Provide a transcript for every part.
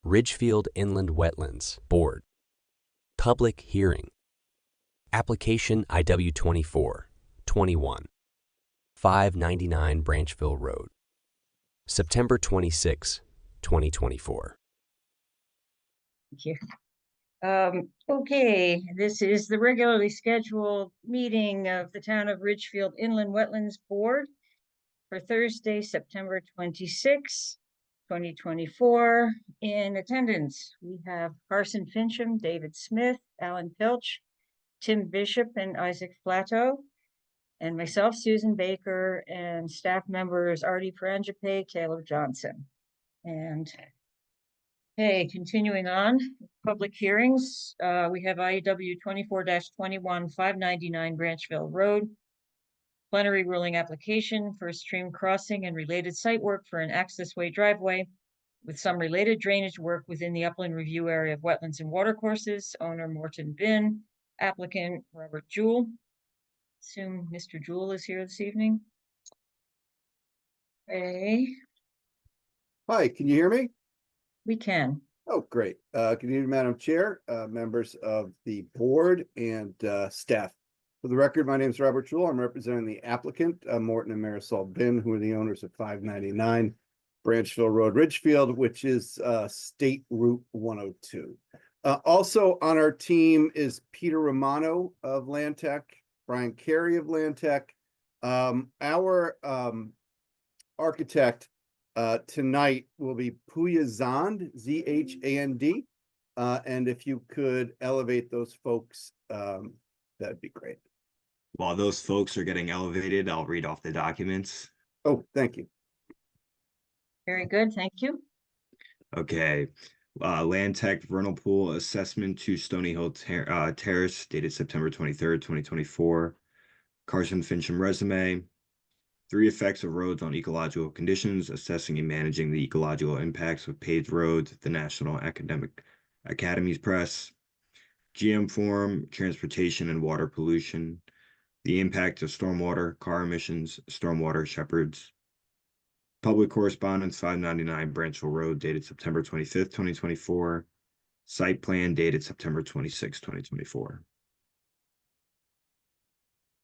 Ridgefield Inland Wetlands Board. Public hearing. Application IW24 21 599 Branchville Road. September 26, 2024. Thank you. Okay, this is the regularly scheduled meeting of the Town of Ridgefield Inland Wetlands Board for Thursday, September 26, 2024. In attendance, we have Carson Fincham, David Smith, Alan Pilch, Tim Bishop, and Isaac Flatto, and myself, Susan Baker, and staff members Artie Paranjape, Caleb Johnson. And okay, continuing on, public hearings. We have IW 24-21 599 Branchville Road. Plenary ruling application for a stream crossing and related site work for an accessway driveway with some related drainage work within the upland review area of wetlands and watercourses. Owner Morton Bin, applicant Robert Jewell. Assume Mr. Jewell is here this evening. Okay. Hi, can you hear me? We can. Oh, great. Good evening, Madam Chair, members of the board and staff. For the record, my name is Robert Jewell. I'm representing the applicant, Morton and Marisol Bin, who are the owners of 599 Branchville Road, Ridgefield, which is State Route 102. Also on our team is Peter Romano of Land Tech, Brian Carey of Land Tech. Our architect tonight will be Puya Zand, Z-H-A-N-D. And if you could elevate those folks, that'd be great. While those folks are getting elevated, I'll read off the documents. Oh, thank you. Very good, thank you. Okay. Land Tech Vernal Pool Assessment to Stony Hill Terrace, dated September 23rd, 2024. Carson Fincham resume. 3 effects of roads on ecological conditions, assessing and managing the ecological impacts of paved roads, the National Academic Academies Press. GM form, transportation and water pollution, the impact of stormwater, car emissions, stormwater shepherds. Public correspondence 599 Branchville Road, dated September 25th, 2024. Site plan dated September 26th, 2024.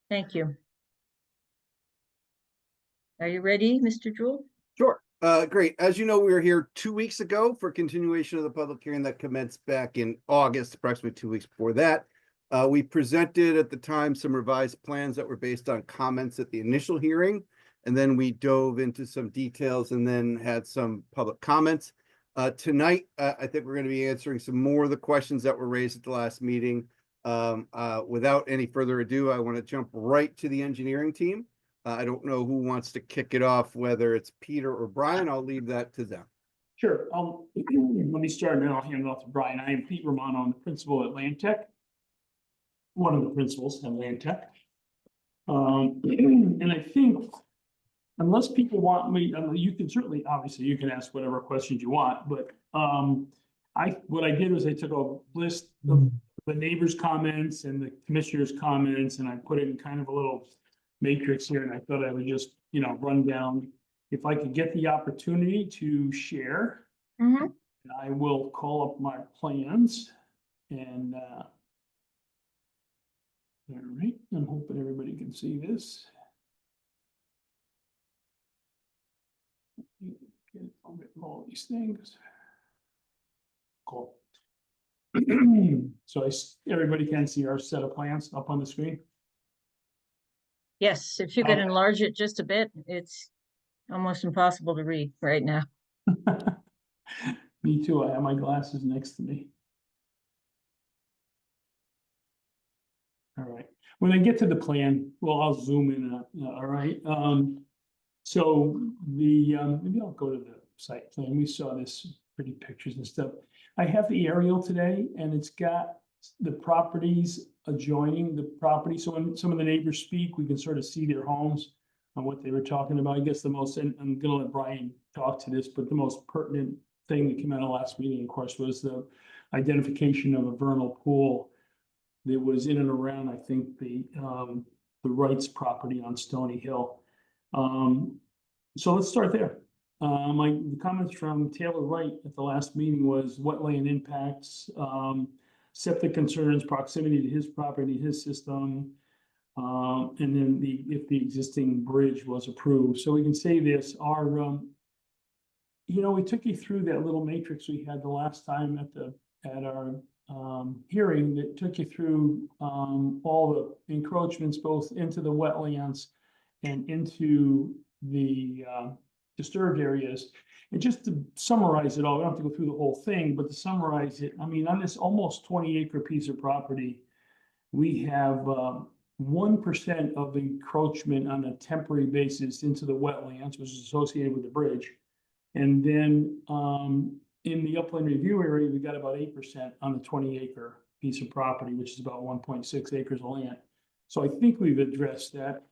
Thank you. Are you ready, Mr. Jewell? Sure. Great. As you know, we were here 2 weeks ago for continuation of the public hearing that commenced back in August, approximately 2 weeks before that. We presented at the time some revised plans that were based on comments at the initial hearing, and then we dove into some details and then had some public comments. Tonight, I think we're going to be answering some more of the questions that were raised at the last meeting. Without any further ado, I want to jump right to the engineering team. I don't know who wants to kick it off, whether it's Peter or Brian. I'll leave that to them. Sure. Let me start and then I'll hand it off to Brian. I am Pete Romano. I'm the principal at Land Tech. One of the principals at Land Tech. And I think unless people want me, you can certainly, obviously, you can ask whatever questions you want, but what I did was I took a list of the neighbors' comments and the commissioners' comments, and I put it in kind of a little matrix here, and I thought I would just, run down. If I could get the opportunity to share, I will call up my plans and all right, I'm hoping everybody can see this. I'll get all these things. Cool. So everybody can see our set of plans up on the screen. Yes, if you could enlarge it just a bit, it's almost impossible to read right now. Me too. I have my glasses next to me. All right. When I get to the plan, well, I'll zoom in. All right. So maybe I'll go to the site plan. We saw this pretty pictures and stuff. I have the aerial today, and it's got the properties adjoining the property. So when some of the neighbors speak, we can sort of see their homes and what they were talking about. I guess the most, and I'm going to let Brian talk to this, but the most pertinent thing that came out of last meeting, of course, was the identification of a vernal pool that was in and around, I think, the Wrights property on Stony Hill. So let's start there. the comments from Taylor Wright at the last meeting was wetland impacts, septic concerns, proximity to his property, his system. And then if the existing bridge was approved. So we can say this, we took you through that little matrix we had the last time at our hearing that took you through all the encroachments both into the wetlands and into the disturbed areas. And just to summarize it all, we don't have to go through the whole thing, but to summarize it, I mean, on this almost 20-acre piece of property, we have 1% of encroachment on a temporary basis into the wetlands, which is associated with the bridge. And then in the upland review area, we got about 8% on the 20-acre piece of property, which is about 1.6 acres of land. So I think we've addressed that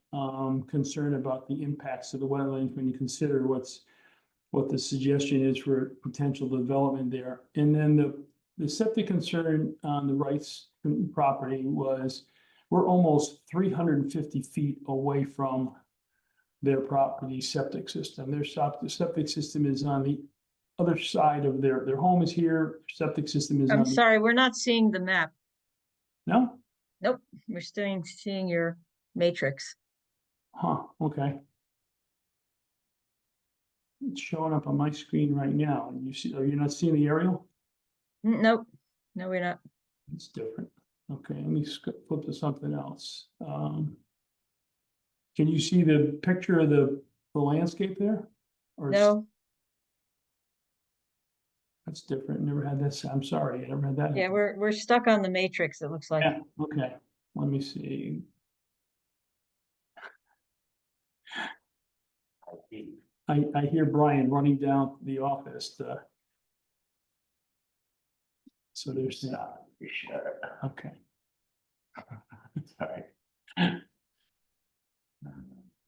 concern about the impacts of the wetlands when you consider what the suggestion is for potential development there. And then the septic concern on the Wright's property was we're almost 350 feet away from their property septic system. Their septic system is on the other side of their home is here. Septic system is on. I'm sorry, we're not seeing the map. No? Nope, we're still seeing your matrix. Huh, okay. It's showing up on my screen right now. And are you not seeing the aerial? Nope, no, we're not. It's different. Okay, let me flip to something else. Can you see the picture of the landscape there? Or No, that's different. Never had this. I'm sorry, I never had that. yeah, we're stuck on the matrix, it looks like. Yeah, okay. Let me see. I hear Brian running down the office. So there's that. Okay. All right.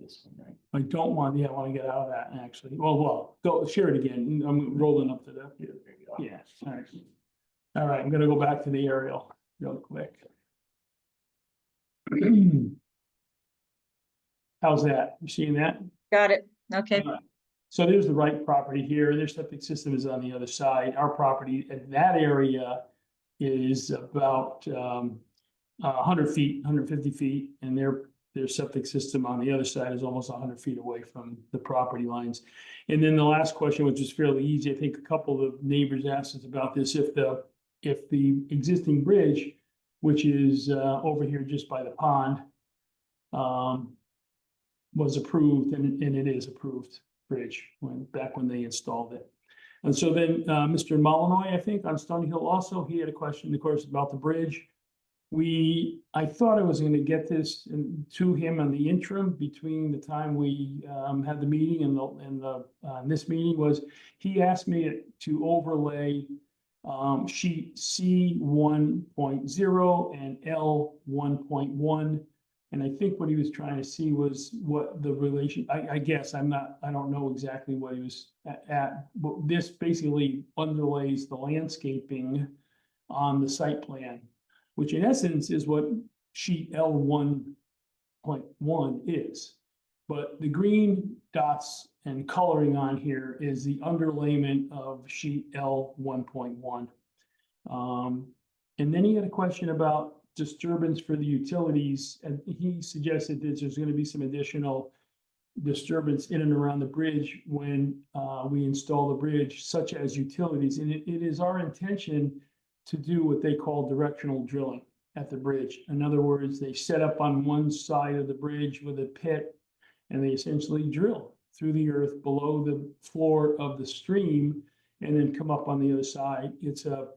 This one, right? I don't want, I want to get out of that actually. Well, go share it again. I'm rolling up to the, yeah, all right. All right, I'm gonna go back to the aerial real quick. How's that? You seeing that? Got it, okay. All right. So there's the right property here. Their septic system is on the other side. Our property at that area is about 100 feet, 150 feet, and their septic system on the other side is almost 100 feet away from the property lines. And then the last question, which is fairly easy, I think a couple of neighbors asked us about this. If the existing bridge, which is over here just by the pond, was approved, and it is approved bridge back when they installed it. And so then Mr. Molinoy, I think on Stony Hill also, he had a question, of course, about the bridge. I thought I was going to get this to him on the interim between the time we had the meeting and this meeting was he asked me to overlay sheet C 1.0 and L 1.1. And I think what he was trying to see was what the relation, I guess I don't know exactly what he was at, but this basically underlays the landscaping on the site plan, which in essence is what sheet L 1.1 is. But the green dots and coloring on here is the underlayment of sheet L 1.1. And then he had a question about disturbance for the utilities, and he suggested that there's going to be some additional disturbance in and around the bridge when we install the bridge, such as utilities. And it is our intention to do what they call directional drilling at the bridge. In other words, they set up on one side of the bridge with a pit, and they essentially drill through the earth below the floor of the stream and then come up on the other side. It's a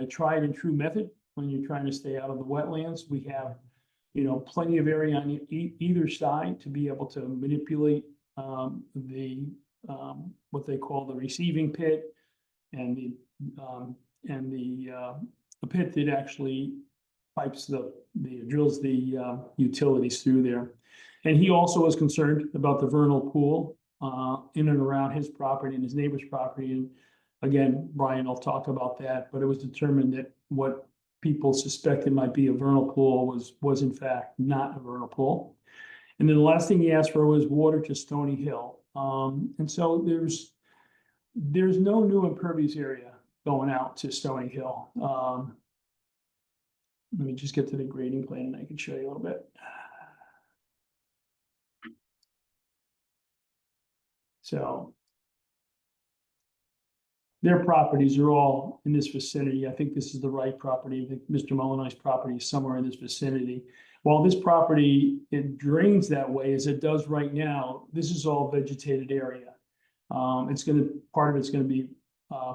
tried and true method when you're trying to stay out of the wetlands. We have, plenty of area on either side to be able to manipulate what they call the receiving pit and the pit that actually pipes drills the utilities through there. And he also was concerned about the vernal pool in and around his property and his neighbor's property. And again, Brian will talk about that, but it was determined that what people suspected might be a vernal pool was in fact not a vernal pool. And then the last thing he asked for was water to Stony Hill. And so there's no new impervious area going out to Stony Hill. Let me just get to the grading plan and I can show you a little bit. So their properties are all in this vicinity. I think this is the right property. I think Mr. Molyneux's property is somewhere in this vicinity. While this property, it drains that way as it does right now, this is all vegetated area. Part of it's gonna be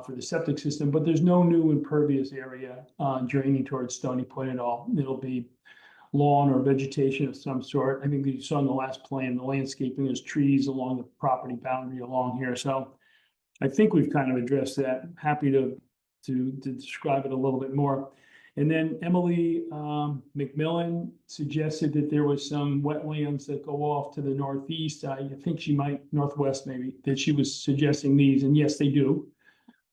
for the septic system, but there's no new impervious area draining towards Stony Point at all. It'll be lawn or vegetation of some sort. I think you saw in the last plan, the landscaping, there's trees along the property boundary along here. So I think we've kind of addressed that. Happy to describe it a little bit more. And then Emily McMillan suggested that there was some wetlands that go off to the northeast. I think she might, northwest maybe, that she was suggesting these, and yes, they do.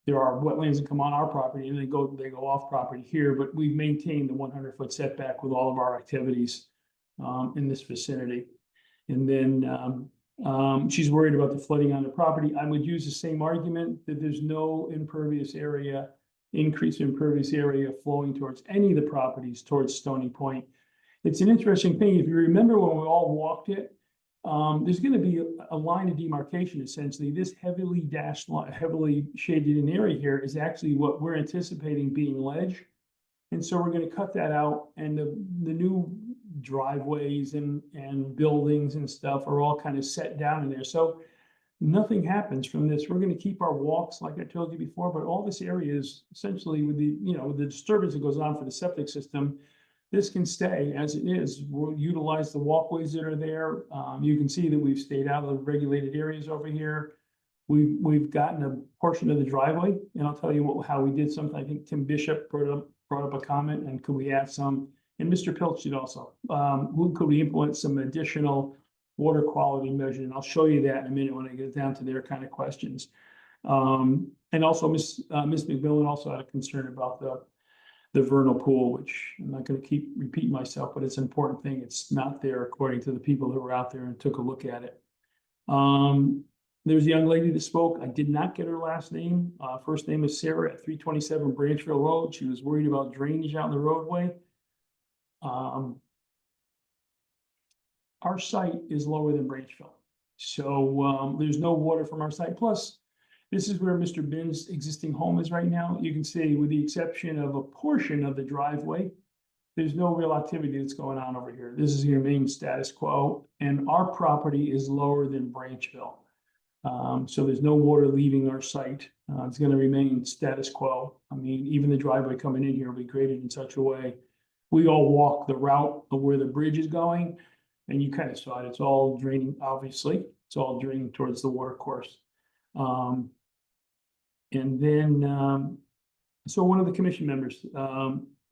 There are wetlands that come on our property and they go off property here, but we've maintained the 100-foot setback with all of our activities in this vicinity. And then she's worried about the flooding on the property. I would use the same argument that there's no impervious area, increase in impervious area flowing towards any of the properties towards Stony Point. It's an interesting thing. If you remember when we all walked it, there's going to be a line of demarcation. Essentially, this heavily dashed line, heavily shaded in area here is actually what we're anticipating being ledge. And so we're going to cut that out, and the new driveways and buildings and stuff are all kind of set down in there. So nothing happens from this. We're going to keep our walks, like I told you before, but all this area is essentially with the disturbance that goes on for the septic system, this can stay as it is. We'll utilize the walkways that are there. You can see that we've stayed out of the regulated areas over here. We've gotten a portion of the driveway, and I'll tell you how we did something. I think Tim Bishop brought up a comment, and could we add some, and Mr. Pilch did also. Could we implement some additional water quality measure? And I'll show you that in a minute when I get down to their kind of questions. And also Miss McMillan also had a concern about the vernal pool, which I'm not going to keep repeating myself, but it's an important thing. It's not there according to the people that were out there and took a look at it. There's a young lady that spoke. I did not get her last name. First name is Sarah at 327 Branchville Road. She was worried about drainage out in the roadway. Our site is lower than Branchville. So there's no water from our site. Plus, this is where Mr. Bin's existing home is right now. You can see, with the exception of a portion of the driveway, there's no real activity that's going on over here. This is your main status quo, and our property is lower than Branchville. So there's no water leaving our site. It's going to remain status quo. I mean, even the driveway coming in here will be graded in such a way. We all walk the route of where the bridge is going, and you kind of saw it. It's all draining, obviously. It's all draining towards the water course. And then, so one of the commission members,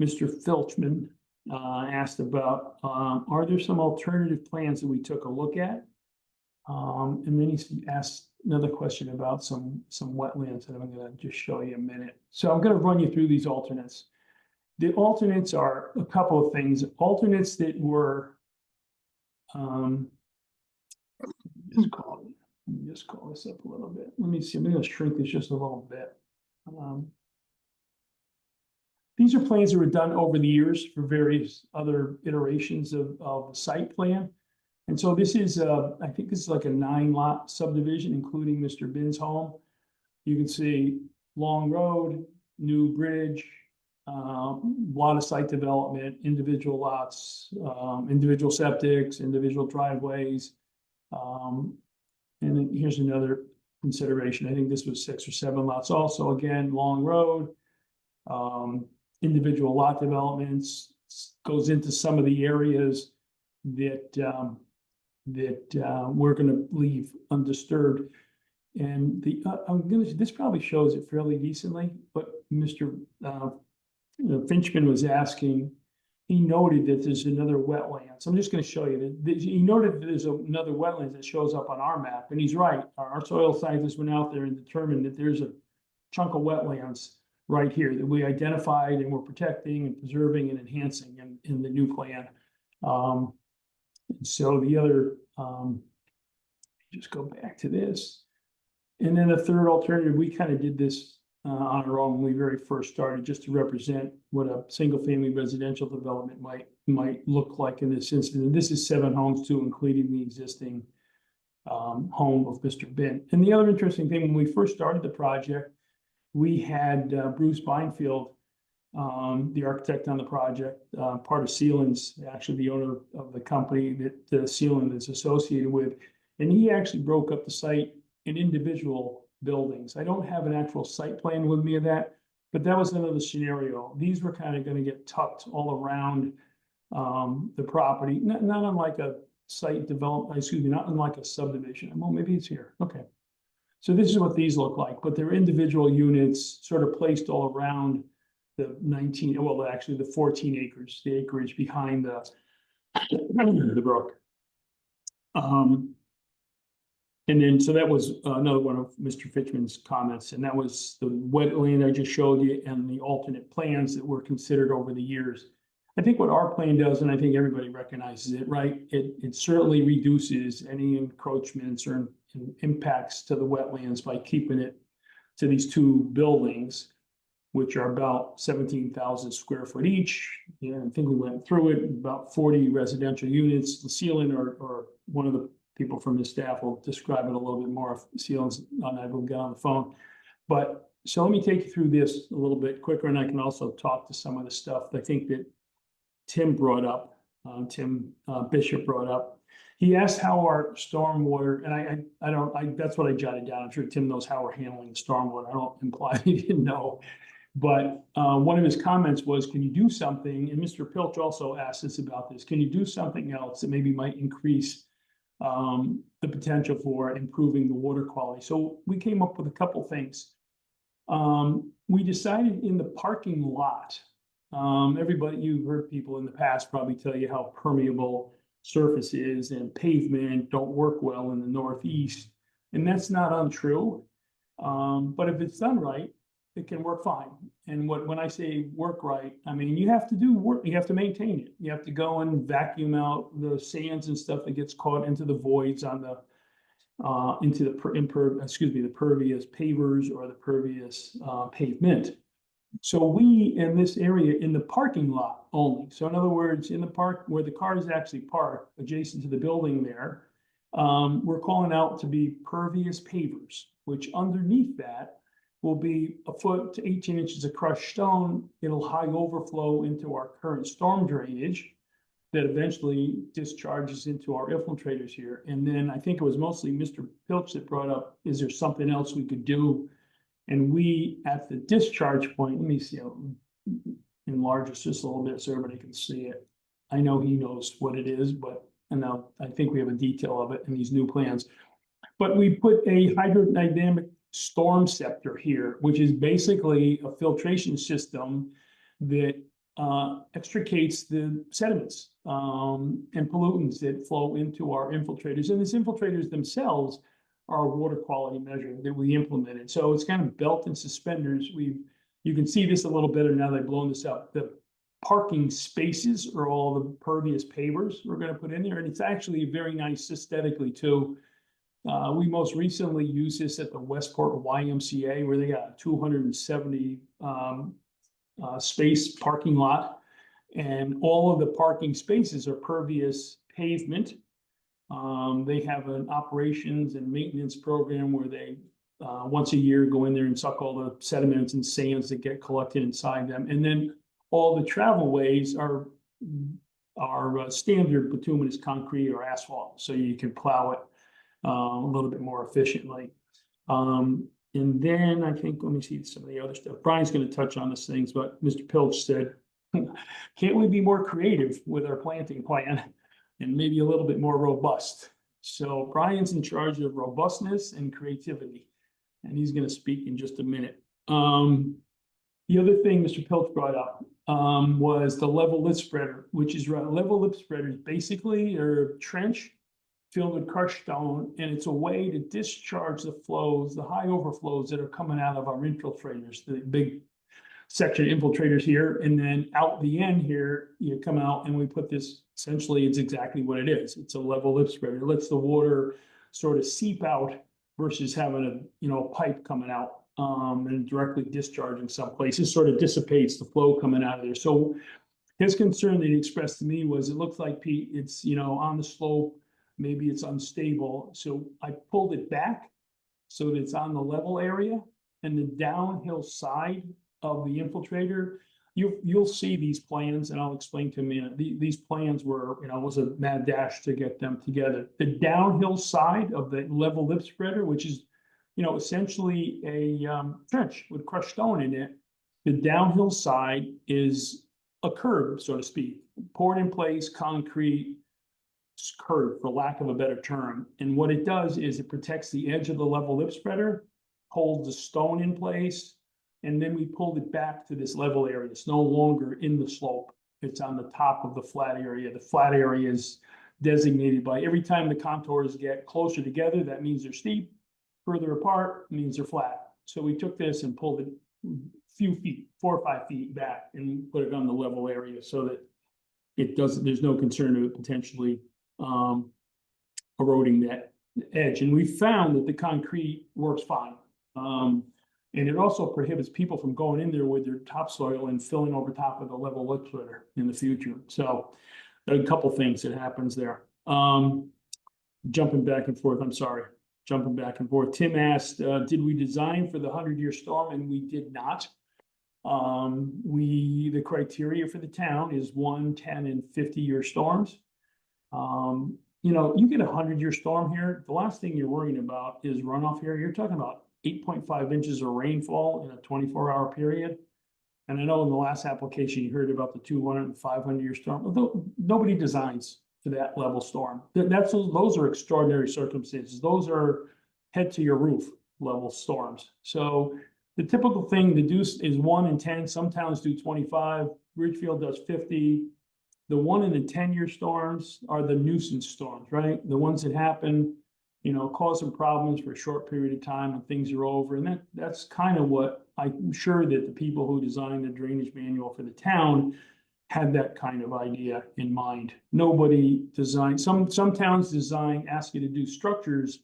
Mr. Filchman, asked about, are there some alternative plans that we took a look at? And then he asked another question about some wetlands that I'm going to just show you a minute. So I'm going to run you through these alternates. The alternates are a couple of things. Alternates that were, just call it. Let me just call this up a little bit. Let me see. I'm going to shrink this just a little bit. These are plans that were done over the years for various other iterations of the site plan. And so this is, I think this is like a 9-lot subdivision, including Mr. Bin's home. You can see long road, new bridge, lot of site development, individual lots, individual septics, individual driveways. And then here's another consideration. I think this was 6 or 7 lots also. Again, long road, individual lot developments, goes into some of the areas that we're going to leave undisturbed. And this probably shows it fairly decently, but Mr. Finchman was asking, he noted that there's another wetland. So I'm just going to show you that he noted that there's another wetland that shows up on our map. And he's right. Our soil scientists went out there and determined that there's a chunk of wetlands right here that we identified and we're protecting and preserving and enhancing in the new plan. So the other just go back to this. And then the third alternative, we kind of did this on our own when we very first started, just to represent what a single-family residential development might look like in this instance. And this is 7 homes too, including the existing home of Mr. Bin. And the other interesting thing, when we first started the project, we had Bruce Beinfield, the architect on the project, part of Sealands, actually the owner of the company that Sealand is associated with. And he actually broke up the site in individual buildings. I don't have an actual site plan with me of that, but that was another scenario. These were kind of going to get tucked all around the property, not unlike a site development, excuse me, not unlike a subdivision. Well, maybe it's here. Okay. So this is what these look like, but they're individual units sort of placed all around the 19, well, actually the 14 acres, the acreage behind the brook. And then, so that was another one of Mr. Fitchman's comments, and that was the wetland I just showed you and the alternate plans that were considered over the years. I think what our plan does, and I think everybody recognizes it, right? It certainly reduces any encroachments or impacts to the wetlands by keeping it to these 2 buildings, which are about 17,000 square foot each. Yeah, I think we went through it, about 40 residential units. The ceiling, or one of the people from the staff will describe it a little bit more if Sealand's not able to get on the phone. But so let me take you through this a little bit quicker, and I can also talk to some of the stuff I think that Tim brought up, Tim Bishop brought up. He asked how our stormwater, and I don't, that's what I jotted down. I'm sure Tim knows how we're handling the stormwater. I don't imply he didn't know. But one of his comments was, can you do something? And Mr. Pilch also asked us about this. Can you do something else that maybe might increase the potential for improving the water quality? So we came up with a couple things. We decided in the parking lot, everybody, you've heard people in the past probably tell you how permeable surface is and pavement don't work well in the Northeast. And that's not untrue. But if it's done right, it can work fine. And when I say work right, I mean, you have to do work, you have to maintain it. You have to go and vacuum out the sands and stuff that gets caught into the voids on the, into the the pervious pavers or the pervious pavement. So we, in this area, in the parking lot only. So in other words, in the park where the cars actually park adjacent to the building there, we're calling out to be pervious pavers, which underneath that will be 1 foot to 18 inches of crushed stone. It'll high overflow into our current storm drainage that eventually discharges into our infiltrators here. And then I think it was mostly Mr. Pilch that brought up, is there something else we could do? And we, at the discharge point, let me see, I'll enlarge this just a little bit so everybody can see it. I know he knows what it is, but and now I think we have a detail of it in these new plans. But we put a hydrodynamic storm scepter here, which is basically a filtration system that extricates the sediments and pollutants that flow into our infiltrators. And these infiltrators themselves are a water quality measure that we implemented. So it's kind of belt and suspenders. You can see this a little better now they've blown this up. The parking spaces are all the pervious pavers we're going to put in there. And it's actually very nice aesthetically too. We most recently used this at the Westport YMCA, where they got a 270 space parking lot, and all of the parking spaces are pervious pavement. They have an operations and maintenance program where they once a year go in there and suck all the sediments and sands that get collected inside them, and then all the travel ways are standard bituminous concrete or asphalt, so you can plow it a little bit more efficiently. And then I think, let me see some of the other stuff. Brian's going to touch on these things, but Mr. Pilch said, can't we be more creative with our planting plan and maybe a little bit more robust? So Brian's in charge of robustness and creativity, and he's going to speak in just a minute. The other thing Mr. Pilch brought up was the level lip spreader, which is right. Level lip spreaders basically are a trench filled with crushed stone, and it's a way to discharge the flows, the high overflows that are coming out of our infiltrators, the big section infiltrators here, and then out the end here, you come out and we put this, essentially it's exactly what it is. It's a level lip spreader. It lets the water sort of seep out versus having a pipe coming out and directly discharging someplace. It sort of dissipates the flow coming out of there. So his concern that he expressed to me was, it looks like, Pete, it's, on the slope, maybe it's unstable. So I pulled it back so that it's on the level area, and the downhill side of the infiltrator. You'll see these plans, and I'll explain to you. These plans were, it was a mad dash to get them together. The downhill side of the level lip spreader, which is, essentially a trench with crushed stone in it. The downhill side is a curb, so to speak, poured in place, concrete curb, for lack of a better term. And what it does is it protects the edge of the level lip spreader, holds the stone in place, and then we pulled it back to this level area. It's no longer in the slope. It's on the top of the flat area. The flat area is designated by, every time the contours get closer together, that means they're steep. Further apart means they're flat. So we took this and pulled it a few feet, 4 or 5 feet back, and put it on the level area so that it doesn't, there's no concern of it potentially eroding that edge. And we found that the concrete works fine. And it also prohibits people from going in there with their topsoil and filling over top of the level lip spreader in the future. So a couple things that happens there. Jumping back and forth, I'm sorry. Jumping back and forth. Tim asked, did we design for the 100-year storm? And we did not. The criteria for the town is 1, 10, and 50-year storms. You get a 100-year storm here, the last thing you're worrying about is runoff here. You're talking about 8.5 inches of rainfall in a 24-hour period. And I know in the last application, you heard about the 200 and 500-year storm, although nobody designs for that level storm. Those are extraordinary circumstances. Those are head to your roof level storms. So the typical thing to do is 1 in 10. Some towns do 25. Ridgefield does 50. The 1 in the 10-year storms are the nuisance storms, right? The ones that happen, cause some problems for a short period of time and things are over. And that's kind of what I'm sure that the people who designed the drainage manual for the town had that kind of idea in mind. Nobody designed, some towns ask you to do structures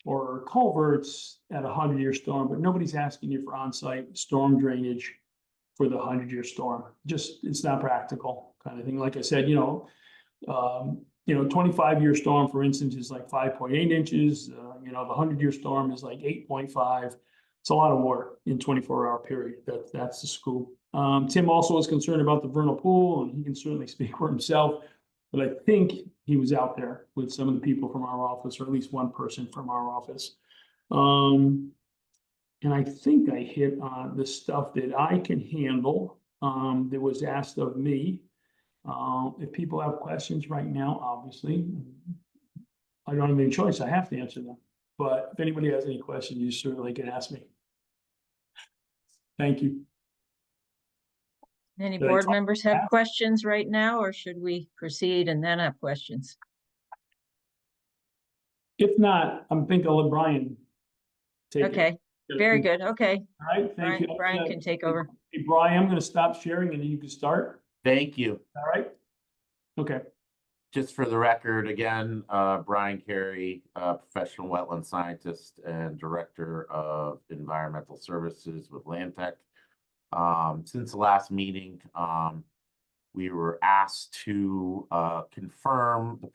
or culverts at a 100-year storm, but nobody's asking you for on-site storm drainage for the 100-year storm. Just, it's not practical kind of thing. Like I said, 25-year storm, for instance, is like 5.8 inches. The 100-year storm is like 8.5. It's a lot of water in 24-hour period. That's the scoop. Tim also was concerned about the vernal pool, and he can certainly speak for himself, but I think he was out there with some of the people from our office, or at least one person from our office. And I think I hit on the stuff that I can handle that was asked of me. If people have questions right now, obviously, I don't have any choice. I have to answer them. But if anybody has any questions, you certainly can ask me. Thank you. Any Did I board talk members have fast? questions right now, or should we proceed and then have questions? If not, I'm thinking I'll let Brian take it. Okay, very good. Okay, All right, thank you. Brian can take over. Hey, Brian, I'm going to stop sharing and then you can start. Thank you. All right. Okay. Just for the record, again, Brian Carey, professional wetland scientist and director of environmental services with Land Tech. Since the last meeting, we were asked to confirm the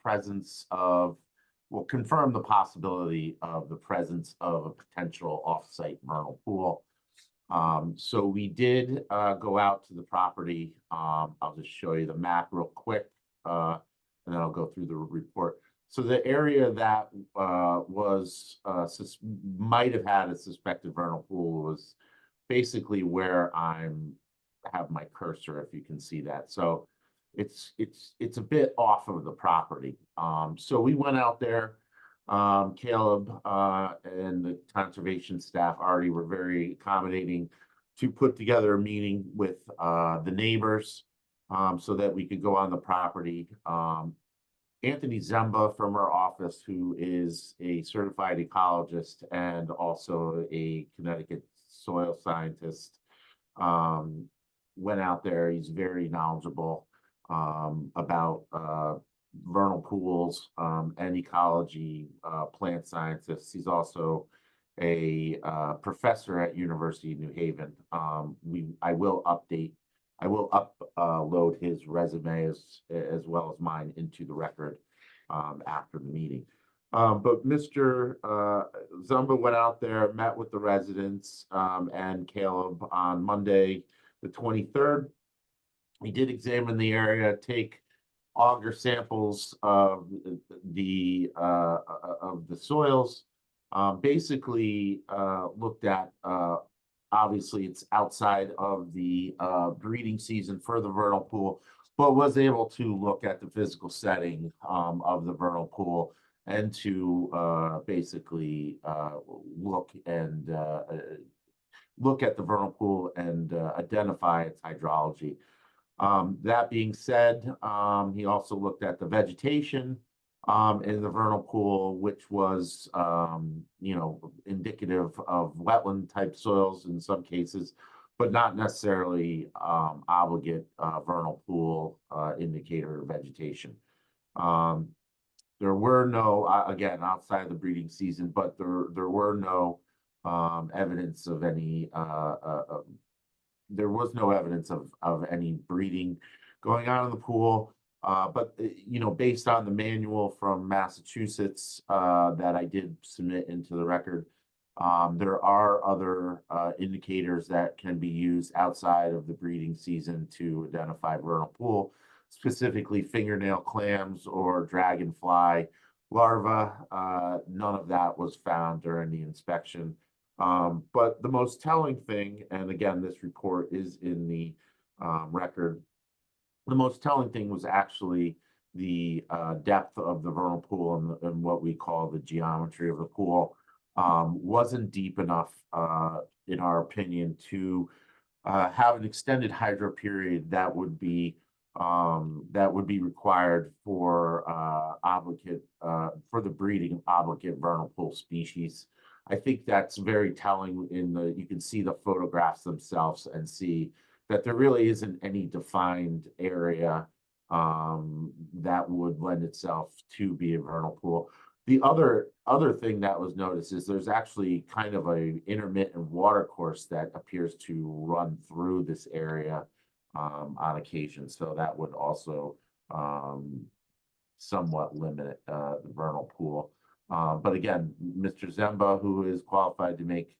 possibility of the presence of a potential off-site vernal pool. So we did go out to the property. I'll just show you the map real quick, and then I'll go through the report. So the area that might have had a suspected vernal pool was basically where I have my cursor, if you can see that. So it's a bit off of the property. So we went out there. Caleb and the conservation staff already were very accommodating to put together a meeting with the neighbors so that we could go on the property. Anthony Zemba from our office, who is a certified ecologist and also a Connecticut soil scientist, went out there. He's very knowledgeable about vernal pools, and ecology, plant scientist. He's also a professor at University of New Haven. I will upload his resume as well as mine into the record after the meeting. But Mr. Zumba went out there, met with the residents and Caleb on Monday, the 23rd. He did examine the area, take auger samples of the soils. Basically looked at, obviously it's outside of the breeding season for the vernal pool, but was able to look at the physical setting of the vernal pool and to basically look at the vernal pool and identify its hydrology. That being said, he also looked at the vegetation in the vernal pool, which was, indicative of wetland type soils in some cases, but not necessarily obligate vernal pool indicator of vegetation. There were no, again, outside the breeding season, but there were no evidence of any there was no evidence of any breeding going on in the pool. But based on the manual from Massachusetts that I did submit into the record, there are other indicators that can be used outside of the breeding season to identify vernal pool, specifically fingernail clams or dragonfly larvae. None of that was found during the inspection. But the most telling thing, and again, this report is in the record, the most telling thing was actually the depth of the vernal pool and what we call the geometry of the pool. Wasn't deep enough, in our opinion, to have an extended hydro period that would be required for for the breeding of obligate vernal pool species. I think that's very telling you can see the photographs themselves and see that there really isn't any defined area that would lend itself to be a vernal pool. The other thing that was noticed is there's actually kind of a intermittent water course that appears to run through this area on occasion. So that would also somewhat limit the vernal pool. But again, Mr. Zemba, who is qualified to make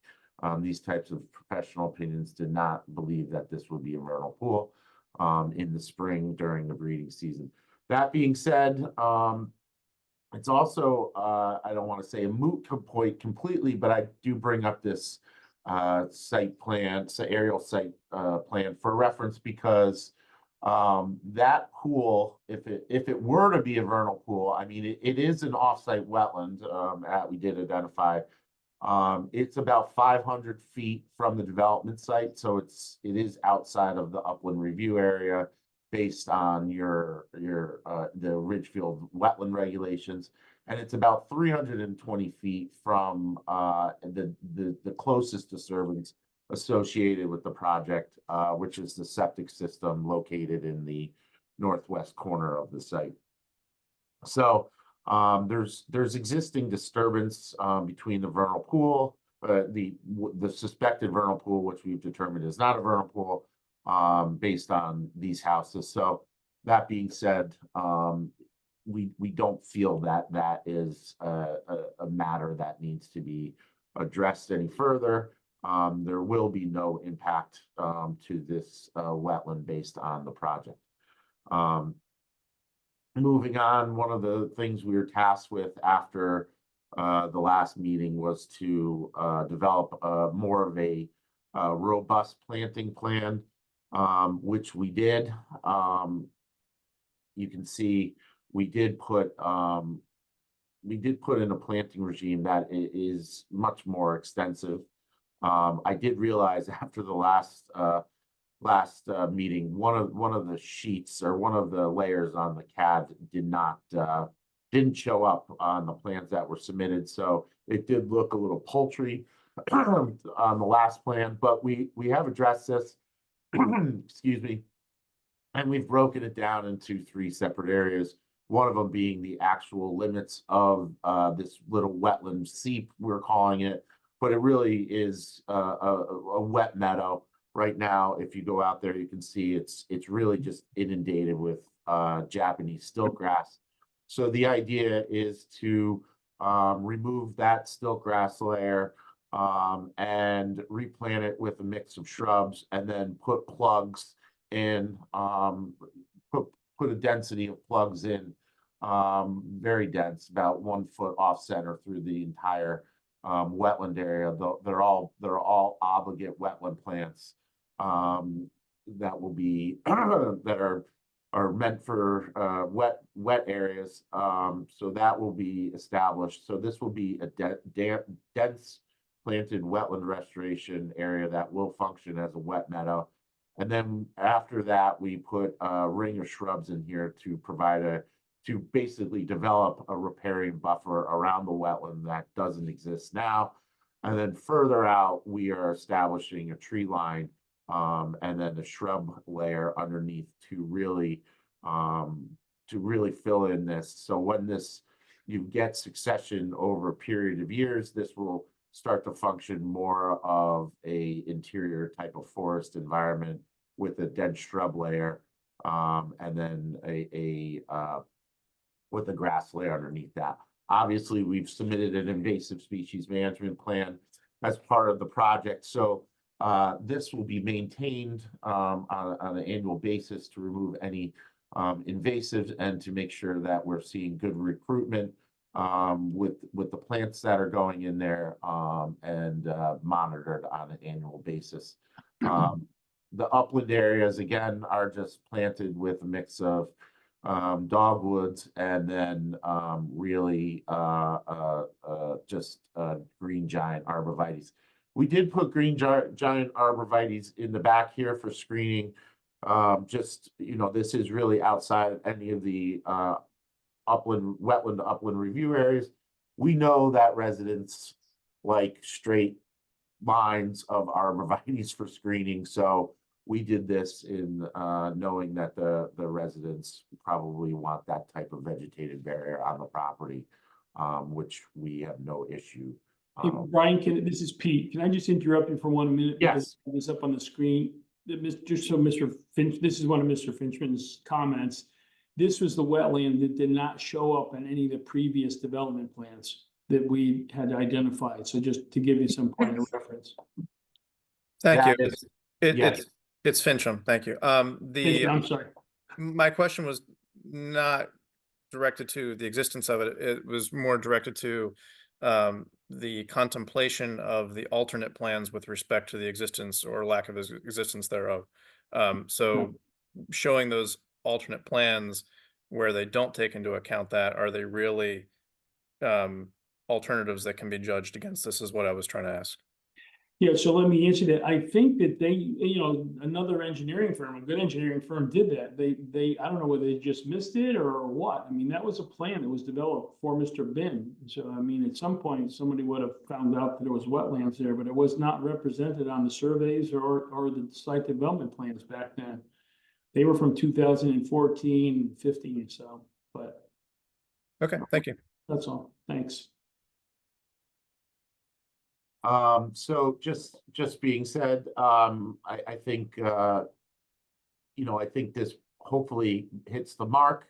these types of professional opinions, did not believe that this would be a vernal pool in the spring during the breeding season. That being said, it's also, I don't want to say a moot point completely, but I do bring up this site plan, aerial site plan for reference, because that pool, if it were to be a vernal pool, I mean, it is an offsite wetland that we did identify. It's about 500 feet from the development site, so it is outside of the upland review area based on the Ridgefield wetland regulations, and it's about 320 feet from the closest disturbance associated with the project, which is the septic system located in the northwest corner of the site. So there's existing disturbance between the vernal pool, the suspected vernal pool, which we've determined is not a vernal pool based on these houses. So that being said, we don't feel that is a matter that needs to be addressed any further. There will be no impact to this wetland based on the project. Moving on, one of the things we were tasked with after the last meeting was to develop more of a robust planting plan, which we did. You can see we did put in a planting regime that is much more extensive. I did realize after the last meeting, one of the sheets or one of the layers on the CAD didn't show up on the plans that were submitted, so it did look a little paltry on the last plan. But we have addressed this, excuse me, and we've broken it down into 3 separate areas. One of them being the actual limits of this little wetland seep, we're calling it, but it really is a wet meadow. Right now, if you go out there, you can see it's really just inundated with Japanese stiltgrass. So the idea is to remove that stiltgrass layer and replant it with a mix of shrubs, and then put plugs in, put a density of plugs in, very dense, about 1 foot off center through the entire wetland area. They're all obligate wetland plants that will be that are meant for wet areas. So that will be established. So this will be a dense planted wetland restoration area that will function as a wet meadow. And then after that, we put a ring of shrubs in here to provide to basically develop a riparian buffer around the wetland that doesn't exist now. And then further out, we are establishing a tree line and then the shrub layer underneath to really fill in this. So when you get succession over a period of years, this will start to function more of a interior type of forest environment with a dense shrub layer, and then with a grass layer underneath that. Obviously, we've submitted an invasive species management plan as part of the project. So this will be maintained on an annual basis to remove any invasives and to make sure that we're seeing good recruitment with the plants that are going in there and monitored on an annual basis. The upland areas, again, are just planted with a mix of dogwoods and then really just green giant arborvitaes. We did put green giant arborvitaes in the back here for screening. Just, this is really outside of any of the wetland upland review areas. We know that residents like straight lines of arborvitaes for screening, so we did this in knowing that the residents probably want that type of vegetated barrier on the property, which we have no issue. Hey, Brian, this is Pete. Can I just interrupt you for 1 minute? Yes. This up on the screen. Just so Mr. Finch, this is one of Mr. Finchman's comments. This was the wetland that did not show up in any of the previous development plans that we had identified. So just to give you some point of reference. Thank you. Yes. It's Fincham. Thank you. I'm sorry. My question was not directed to the existence of it. It was more directed to the contemplation of the alternate plans with respect to the existence or lack of existence thereof. So showing those alternate plans where they don't take into account that, are they really alternatives that can be judged against this, is what I was trying to ask. Yeah, so let me answer that. I think that they, another engineering firm, a good engineering firm did that. They, I don't know whether they just missed it or what. I mean, that was a plan that was developed for Mr. Bin. So, I mean, at some point, somebody would have found out that there was wetlands there, but it was not represented on the surveys or the site development plans back then. They were from 2014, 15, so, but. Okay, thank you. That's all. Thanks. So just being said, I think, I think this hopefully hits the mark.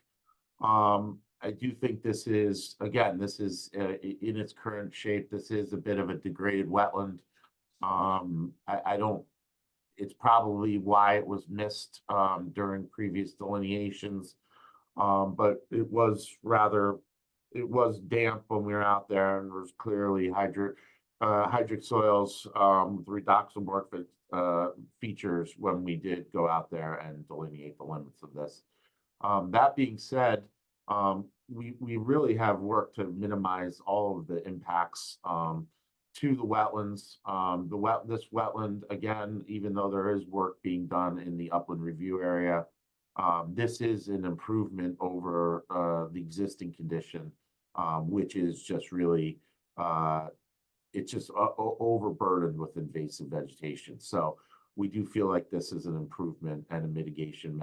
I do think this is, again, this is in its current shape, this is a bit of a degraded wetland. I don't, it's probably why it was missed during previous delineations. But it was damp when we were out there, and there was clearly hydric soils, redoxomorphic features when we did go out there and delineate the limits of this. That being said, we really have worked to minimize all of the impacts to the wetlands. This wetland, again, even though there is work being done in the upland review area, this is an improvement over the existing condition, which is just really it's just overburdened with invasive vegetation. So we do feel like this is an improvement and a mitigation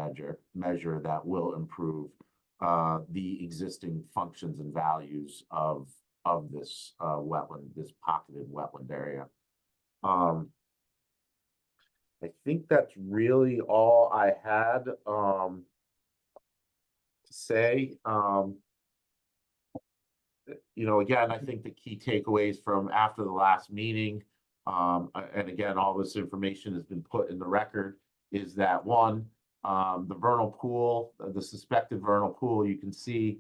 measure that will improve the existing functions and values of this wetland, this pocketed wetland area. I think that's really all I had to say. You know, again, I think the key takeaways from after the last meeting, and again, all this information has been put in the record, is that one, the vernal pool, the suspected vernal pool, you can see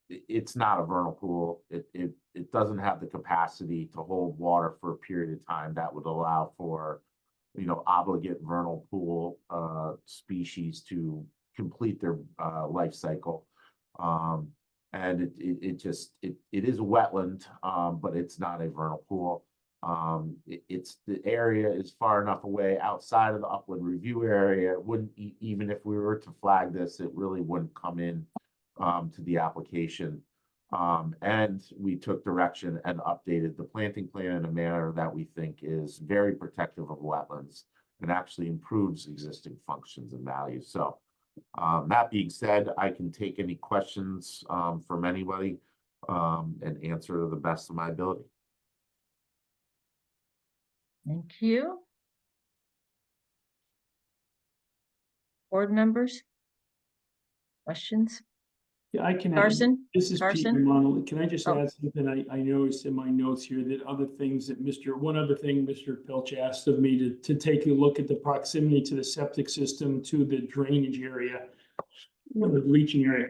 it's not a vernal pool. It doesn't have the capacity to hold water for a period of time that would allow for, you know, obligate vernal pool species to complete their life cycle. And it is a wetland, but it's not a vernal pool. It's the area is far enough away outside of the upland review area. It wouldn't, even if we were to flag this, it really wouldn't come in to the application. And we took direction and updated the planting plan in a manner that we think is very protective of wetlands and actually improves existing functions and values. So that being said, I can take any questions from anybody and answer to the best of my ability. Thank you. Board members? Questions? Yeah, I can. Carson? This is Pete Carson? Romano. Can I just Oh. add something? I noticed in my notes here that one other thing Mr. Pilch asked of me to take a look at the proximity to the septic system, to the drainage area, the bleaching area.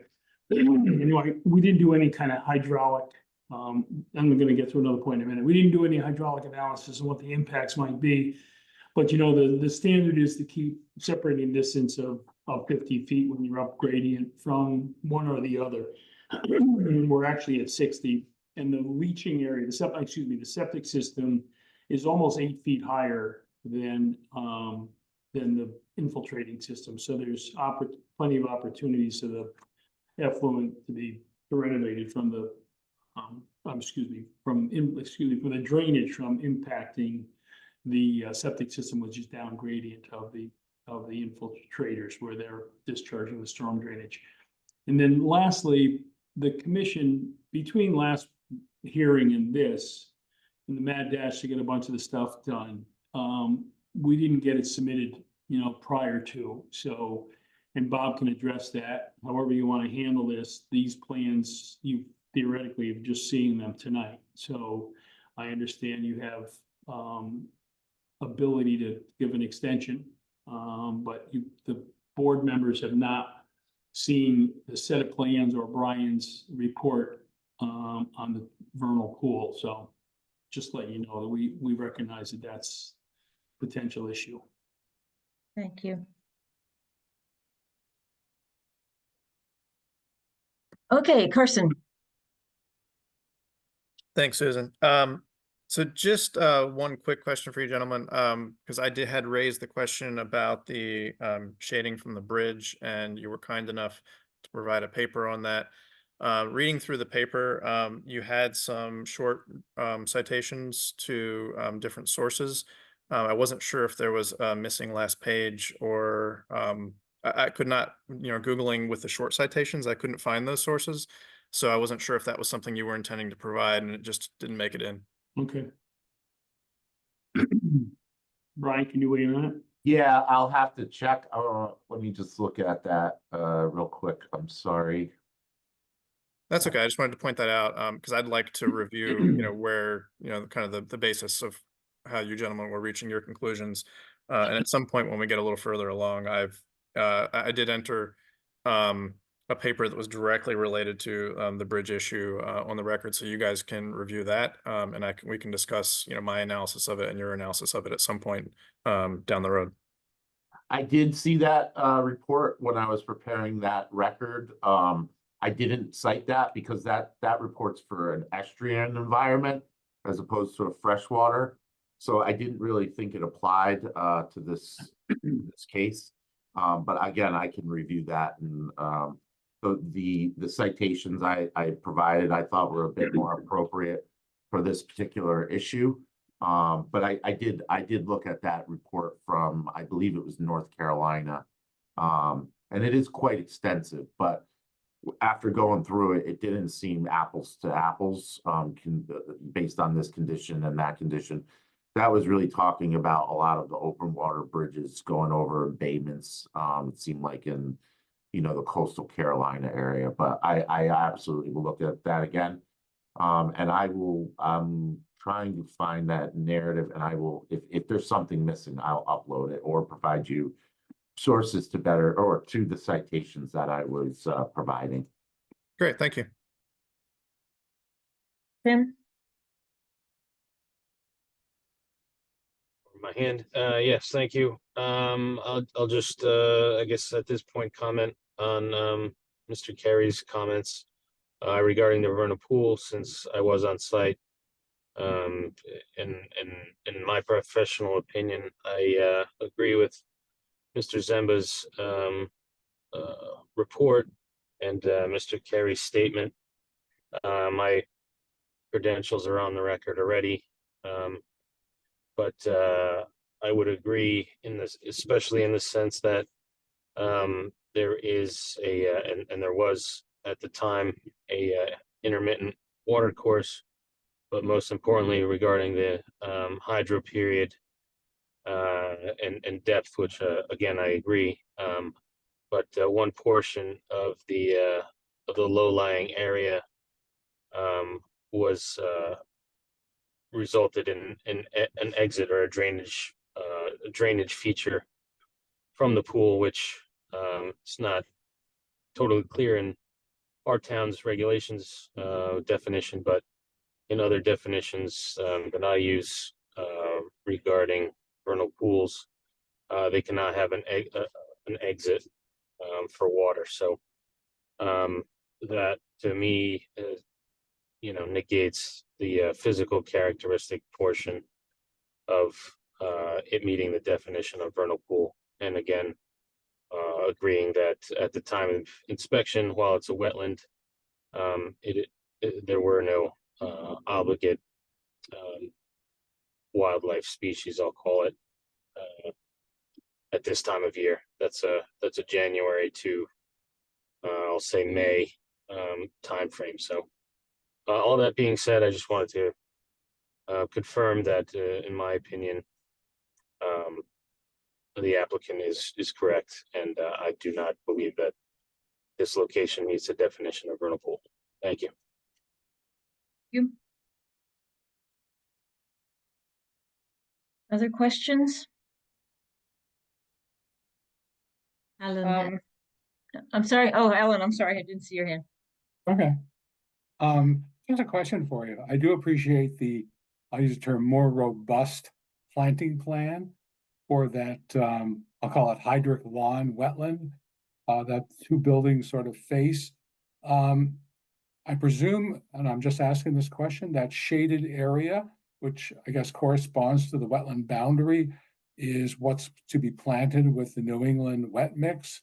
Anyway, we didn't do any kind of hydraulic, I'm gonna get to another point in a minute. We didn't do any hydraulic analysis on what the impacts might be. But you know, the standard is to keep separating distance of 50 feet when you're up gradient from one or the other. And we're actually at 60, and the leaching area, the septic system is almost 8 feet higher than the infiltrating system. So there's plenty of opportunities for the effluent to be renovated from the from the drainage from impacting the septic system, which is down gradient of the infiltrators where they're discharging the storm drainage. And then lastly, the commission, between last hearing and this, in the mad dash to get a bunch of the stuff done, we didn't get it submitted, you know, prior to. So, and Bob can address that however you want to handle this. These plans, you theoretically have just seen them tonight. So I understand you have ability to give an extension, but the board members have not seen the set of plans or Brian's report on the vernal pool. So just let you know that we recognize that that's a potential issue. Thank you. Okay, Carson. Thanks, Susan. So just one quick question for you gentlemen, because I had raised the question about the shading from the bridge, and you were kind enough to provide a paper on that. Reading through the paper, you had some short citations to different sources. I wasn't sure if there was a missing last page, or I could not, you know, Googling with the short citations, I couldn't find those sources. So I wasn't sure if that was something you were intending to provide and it just didn't make it in. Okay. Brian, can you weigh in on it? Yeah, I'll have to check. Let me just look at that real quick. I'm sorry. That's okay. I just wanted to point that out because I'd like to review, you know, where, you know, kind of the basis of how you gentlemen were reaching your conclusions. And at some point when we get a little further along, I did enter a paper that was directly related to the bridge issue on the record, so you guys can review that, and we can discuss, you know, my analysis of it and your analysis of it at some point down the road. I did see that report when I was preparing that record. I didn't cite that because that report's for an estuarine environment as opposed to a freshwater. So I didn't really think it applied to this case. But again, I can review that, and the citations I provided I thought were a bit more appropriate for this particular issue. But I did look at that report from, I believe it was North Carolina, And it is quite extensive, but after going through it, it didn't seem apples to apples, based on this condition and that condition. That was really talking about a lot of the open water bridges going over embayments. It seemed like in, the coastal Carolina area, but I absolutely will look at that again. And I'm trying to find that narrative, and I will, if there's something missing, I'll upload it or provide you sources to to the citations that I was providing. Great, thank you. Tim? My hand. Yes, thank you. I'll just, I guess at this point, comment on Mr. Carey's comments regarding the vernal pool, since I was on site. In my professional opinion, I agree with Mr. Zemba's report and Mr. Carey's statement. My credentials are on the record already. But I would agree in this, especially in the sense that there is and there was at the time a intermittent water course, but most importantly regarding the hydro period and depth, which again I agree. But one portion of the low-lying area was resulted in an exit or a drainage feature from the pool, which it's not totally clear in our town's regulations definition, but in other definitions that I use regarding vernal pools, they cannot have an exit for water. So that to me negates the physical characteristic portion of it meeting the definition of vernal pool. And again, agreeing that at the time of inspection, while it's a wetland, there were no obligate wildlife species, I'll call it, at this time of year. That's a January to I'll say May time frame. So all that being said, I just wanted to confirm that, in my opinion, the applicant is correct, and I do not believe that this location meets the definition of vernal pool. Thank you. You? Other questions? Alan, I'm sorry. Oh, Ellen, I'm sorry. I didn't see your hand. Okay. Just a question for you. I do appreciate the, I'll use the term, more robust planting plan for that, I'll call it hydric lawn wetland, that two buildings sort of face. I presume, and I'm just asking this question, that shaded area, which I guess corresponds to the wetland boundary, is what's to be planted with the New England wet mix.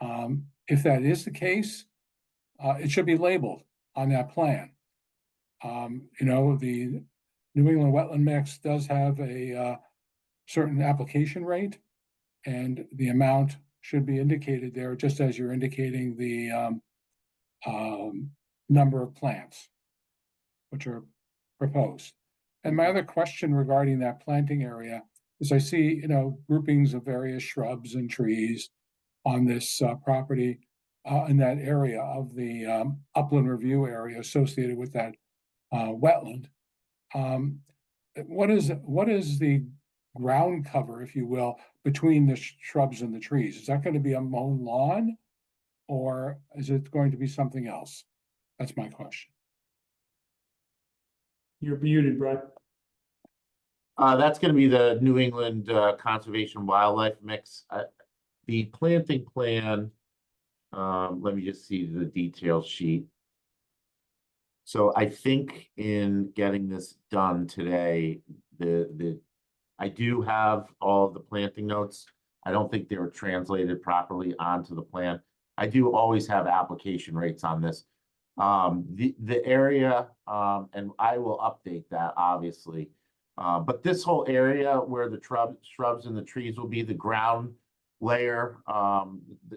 If that is the case, it should be labeled on that plan. The New England wetland mix does have a certain application rate, and the amount should be indicated there, just as you're indicating the number of plants which are proposed. And my other question regarding that planting area is I see, groupings of various shrubs and trees on this property in that area of the upland review area associated with that wetland. What is the ground cover, if you will, between the shrubs and the trees? Is that going to be a mown lawn, or is it going to be something else? That's my question. You're muted, Brad. That's going to be the New England Conservation Wildlife Mix. The planting plan, let me just see the detail sheet. So I think in getting this done today, I do have all of the planting notes. I don't think they were translated properly onto the plan. I do always have application rates on this. The area, and I will update that obviously. But this whole area where the shrubs and the trees will be, the ground layer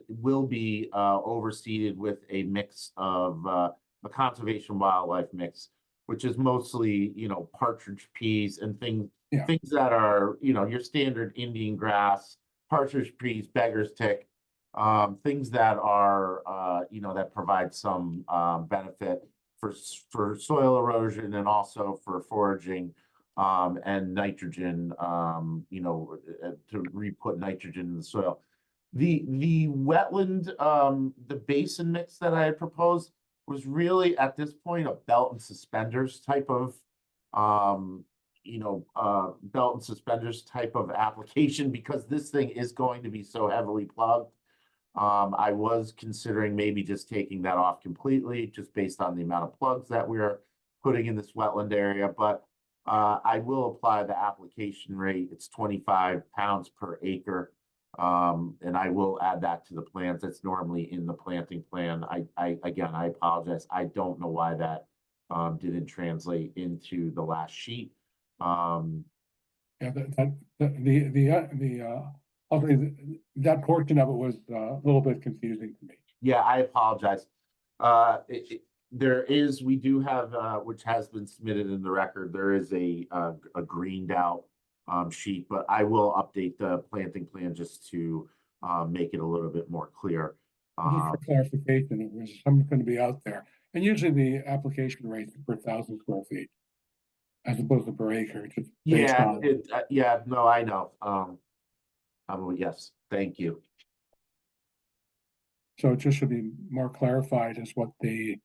will be overseeded with a mix of a conservation wildlife mix, which is mostly, partridge peas and things Yeah. things that are, your standard Indian grass, partridge peas, beggar's tick, things that are, that provide some benefit for soil erosion and also for foraging, and nitrogen, to re-put nitrogen in the soil. The wetland, the basin mix that I had proposed was really at this point a belt and suspenders type of, belt and suspenders type of application, because this thing is going to be so heavily plugged. I was considering maybe just taking that off completely, just based on the amount of plugs that we're putting in this wetland area, but I will apply the application rate. It's 25 pounds per acre. And I will add that to the plans. That's normally in the planting plan. I apologize. I don't know why that didn't translate into the last sheet. Yeah, that portion of it was a little bit confusing to me. Yeah, I apologize. We do have, which has been submitted in the record, there is a greened out sheet, but I will update the planting plan just to make it a little bit more clear. Just for clarification, it was something going to be out there. And usually the application rate is per 1,000 square feet as opposed to per acre. Just based Yeah, on no, I know. Yes, thank you. So it just should be more clarified as what the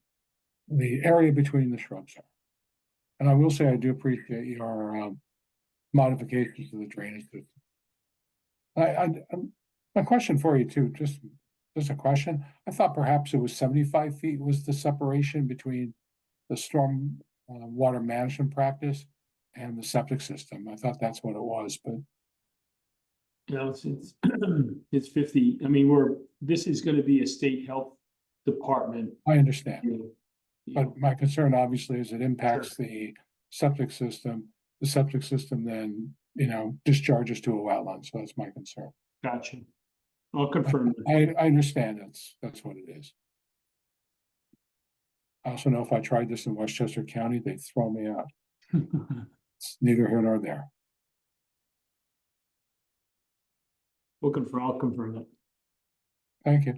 area between the shrubs are. And I will say I do appreciate your modifications to the drainage system. A question for you too, just a question. I thought perhaps it was 75 feet was the separation between the storm water management practice and the septic system. I thought that's what it was, but it's it's 50. I mean, this is going to be a state health department. I understand. You know, But my concern obviously is it impacts the septic system. The septic system then, discharges to a wetland. So that's my concern. Gotcha. I'll confirm that. I understand that's what it is. I also know if I tried this in Westchester County, they'd throw me out. It's neither here nor there. I'll confirm that. Thank you.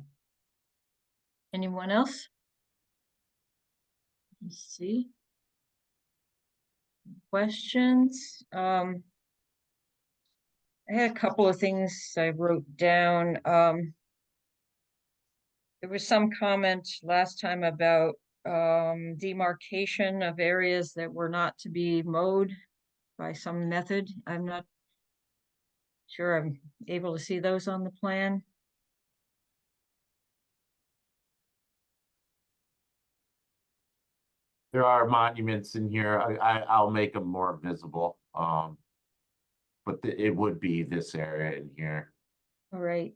Anyone else? Let's see. Questions? I had a couple of things I wrote down. There was some comment last time about demarcation of areas that were not to be mowed by some method. I'm not sure I'm able to see those on the plan. There are monuments in here. I'll make them more visible. But it would be this area in here. All right.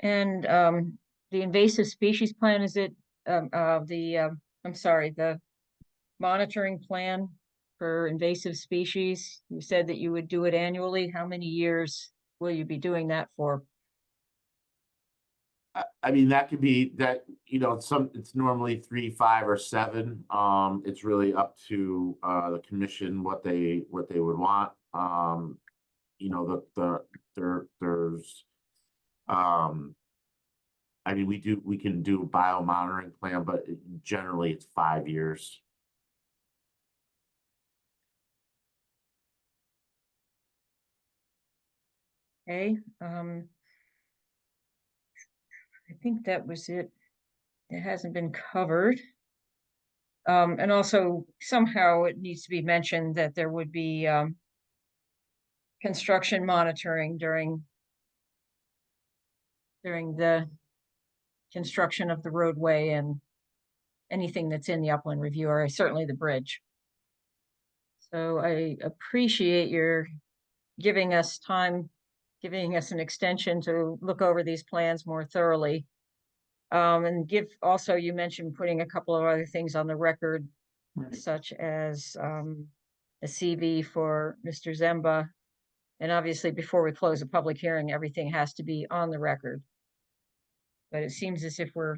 And the invasive species plan, is it I'm sorry, the monitoring plan for invasive species? You said that you would do it annually. How many years will you be doing that for? I mean, that could be that, it's normally 3, 5, or 7. It's really up to the commission what they would want. There's I mean, we can do a bio monitoring plan, but generally it's 5 years. Okay. I think that was it. It hasn't been covered. And also somehow it needs to be mentioned that there would be construction monitoring during the construction of the roadway and anything that's in the upland review, or certainly the bridge. So I appreciate your giving us time, giving us an extension to look over these plans more thoroughly. And also, you mentioned putting a couple of other things on the record, Right. such as a CV for Mr. Zemba And obviously, before we close the public hearing, everything has to be on the record. But it seems as if we're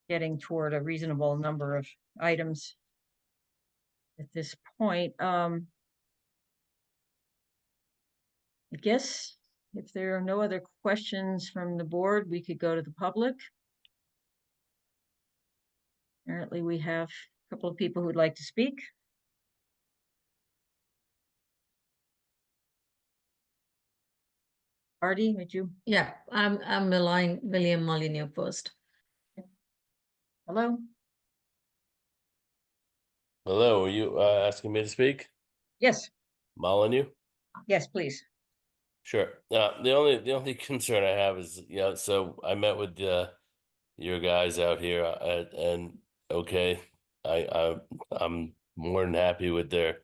getting toward a reasonable number of items at this point. I guess if there are no other questions from the board, we could go to the public. Apparently, we have a couple of people who'd like to speak. Artie, would you? Yeah, I'm William Molyneux first. Hello? Hello, are you asking me to speak? Yes, Molyneux? yes, please. Sure. The only concern I have is, so I met with your guys out here, and okay, I'm more than happy with their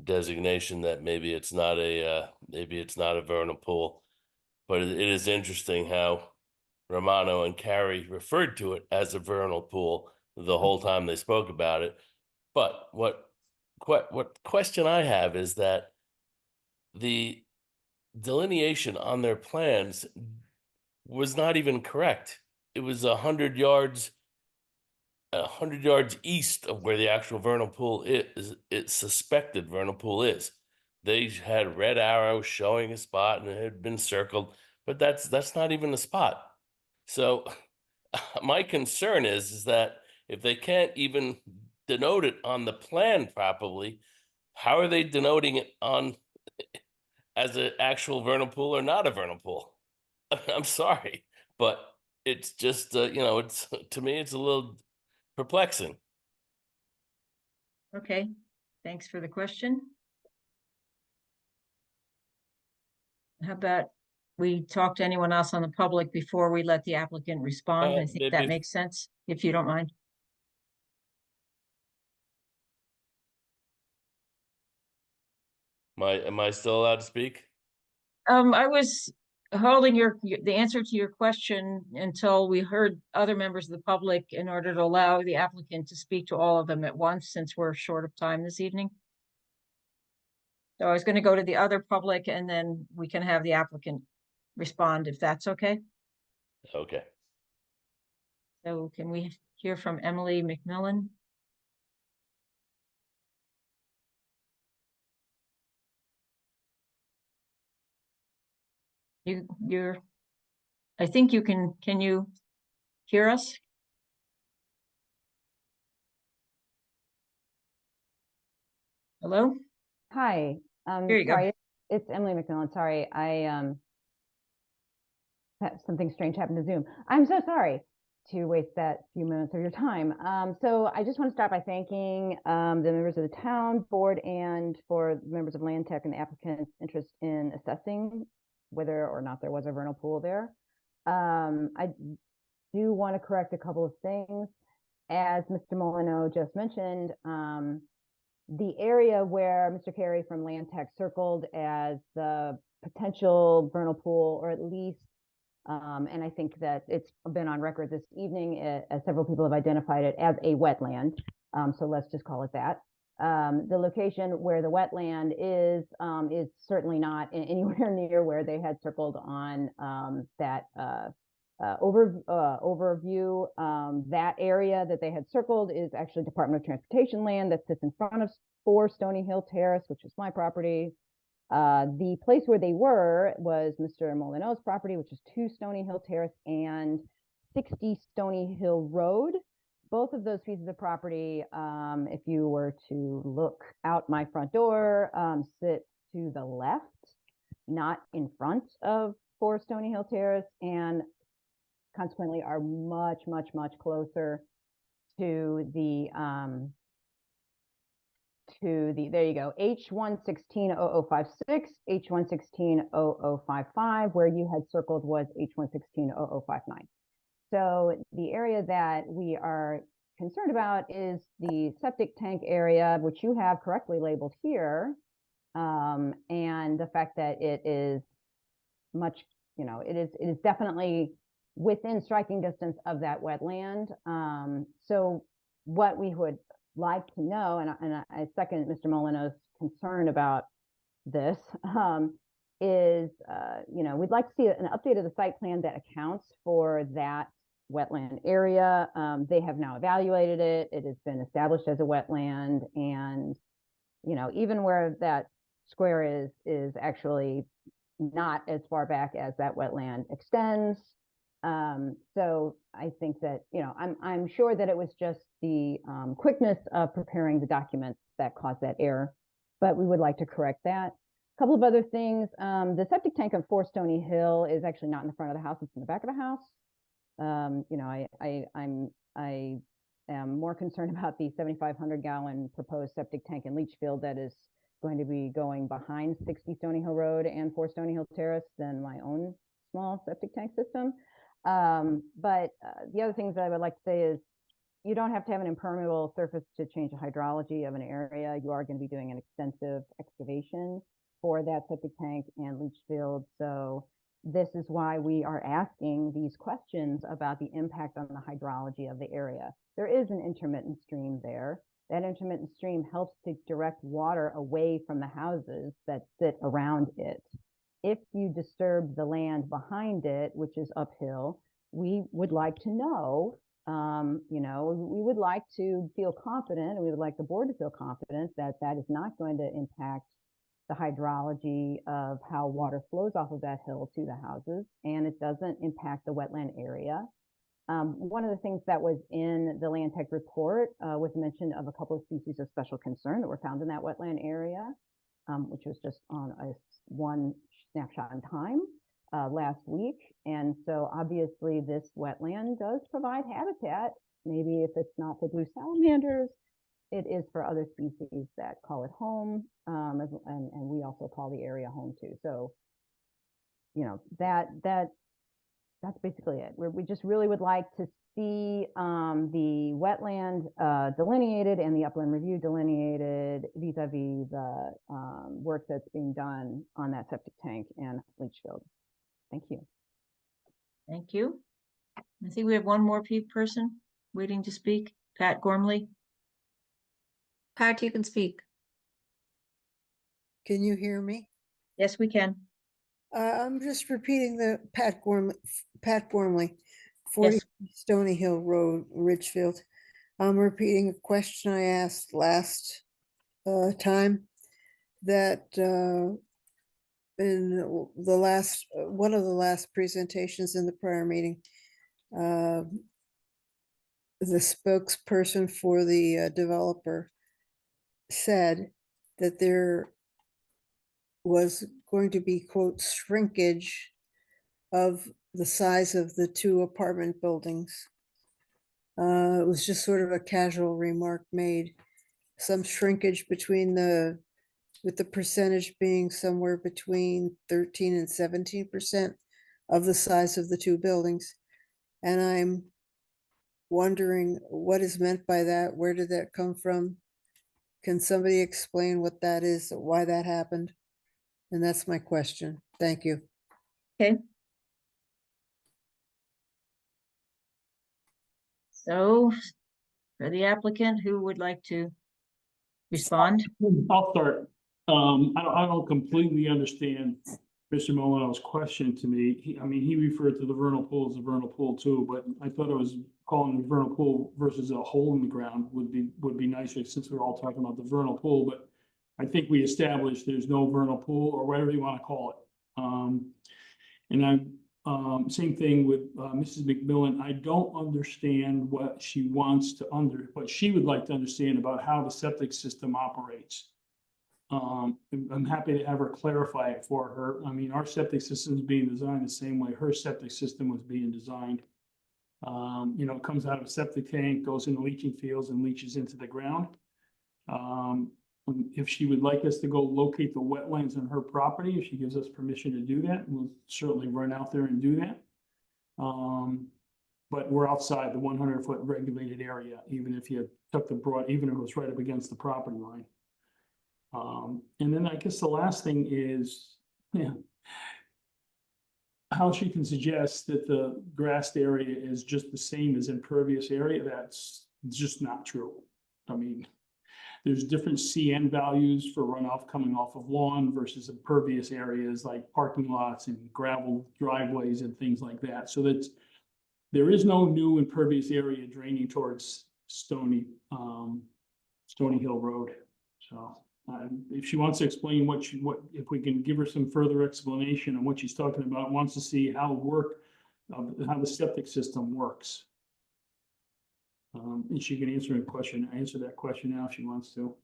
designation that maybe it's not a vernal pool, but it is interesting how Romano and Carrie referred to it as a vernal pool the whole time they spoke about it. But what question I have is that the delineation on their plans was not even correct. It was 100 yards east of where the actual vernal pool is. It's suspected vernal pool is. They had red arrows showing a spot and it had been circled, but that's not even a spot. So my concern is that if they can't even denote it on the plan properly, how are they denoting it on as an actual vernal pool or not a vernal pool? I'm sorry, but it's just it's to me it's a little perplexing. Okay, thanks for the question. How about we talk to anyone else on the public before we let the applicant respond? I think that Maybe makes sense, if you don't mind. am I still allowed to speak? I was holding the answer to your question until we heard other members of the public in order to allow the applicant to speak to all of them at once, since we're short of time this evening. So I was going to go to the other public and then we can have the applicant respond if that's okay. Okay. So can we hear from Emily McMillan? I think you can you hear us? Hello? Hi, There you go. sorry, it's Emily McMillan. Sorry, I something strange happened to Zoom. I'm so sorry to waste that few minutes of your time. So I just want to start by thanking the members of the town board and for members of Land Tech and the applicant's interest in assessing whether or not there was a vernal pool there. I do want to correct a couple of things. As Mr. Molyneux just mentioned, the area where Mr. Carey from Land Tech circled as the potential vernal pool, or at least, and I think that it's been on record this evening, as several people have identified it as a wetland. So let's just call it that. The location where the wetland is certainly not anywhere near where they had circled on that overview. That area that they had circled is actually Department of Transportation land that sits in front of 4 Stony Hill Terrace, which is my property. The place where they were was Mr. Molyneux's property, which is 2 Stony Hill Terrace and 60 Stony Hill Road. Both of those pieces of property, if you were to look out my front door, sit to the left, not in front of 4 Stony Hill Terrace, and consequently are much, much, much closer to the there you go, H1160056, H1160055, where you had circled was H1160059. So the area that we are concerned about is the septic tank area, which you have correctly labeled here, and the fact that it is much, it is definitely within striking distance of that wetland. So what we would like to know, and I second Mr. Molyneux's concern about this, is, we'd like to see an update of the site plan that accounts for that wetland area. They have now evaluated it. It has been established as a wetland, and, even where that square is actually not as far back as that wetland extends. So I think that, I'm sure that it was just the quickness of preparing the documents that caused that error, but we would like to correct that. A couple of other things. The septic tank on 4 Stony Hill is actually not in the front of the house, it's in the back of the house. I am more concerned about the 7,500 gallon proposed septic tank in Leachfield that is going to be going behind 60 Stony Hill Road and 4 Stony Hill Terrace than my own small septic tank system. But the other things that I would like to say is, you don't have to have an impermeable surface to change the hydrology of an area. You are going to be doing an extensive excavation for that septic tank and leach field. So this is why we are asking these questions about the impact on the hydrology of the area. There is an intermittent stream there. That intermittent stream helps to direct water away from the houses that sit around it. If you disturb the land behind it, which is uphill, we would like to know, we would like to feel confident, and we would like the board to feel confident that that is not going to impact the hydrology of how water flows off of that hill to the houses, and it doesn't impact the wetland area. One of the things that was in the land tech report was mention of a couple of species of special concern that were found in that wetland area, which was just on one snapshot in time last week. And so obviously this wetland does provide habitat. Maybe if it's not for blue salamanders, it is for other species that call it home, and we also call the area home too. So, that's basically it. We just really would like to see the wetland delineated and the upland review delineated vis-a-vis the work that's being done on that septic tank and leach field. Thank you. Thank you. I think we have one more person waiting to speak. Pat Gormley. Pat, you can speak. Can you hear me? Yes, we can. I'm just repeating the Pat Gormley, 40 Yes. Stony Hill Road, Ridgefield. I'm repeating a question I asked last time, that in the last one of the last presentations in the prior meeting, the spokesperson for the developer said that there was going to be, quote, shrinkage of the size of the 2 apartment buildings. It was just sort of a casual remark made. Some shrinkage between with the percentage being somewhere between 13 and 17% of the size of the 2 buildings. And I'm wondering what is meant by that. Where did that come from? Can somebody explain what that is, why that happened? And that's my question. Thank you. Okay. So for the applicant, who would like to respond? I'll start. I don't completely understand Mr. Molino's question to me. He referred to the vernal pool as a vernal pool too, but I thought it was calling the vernal pool versus a hole in the ground would be nicer, since we're all talking about the vernal pool. But I think we established there's no vernal pool, or whatever you want to call it. And same thing with Mrs. McMillan. I don't understand what she wants to what she would like to understand about how the septic system operates. I'm happy to have her clarify it for her. Our septic system is being designed the same way her septic system was being designed. It comes out of a septic tank, goes into leaching fields, and leaches into the ground. If she would like us to go locate the wetlands on her property, if she gives us permission to do that, we'll certainly run out there and do that. But we're outside the 100-foot regulated area, even if you took even if it was right up against the property line. And then I guess the last thing is, how she can suggest that the grassed area is just the same as impervious area. That's just not true. There's different CN values for runoff coming off of lawn versus impervious areas like parking lots and gravel driveways and things like that. So there is no new impervious area draining towards Stony Hill Road. So if she wants to explain if we can give her some further explanation on what she's talking about, wants to see how how the septic system works. And she can answer that question now if she wants to.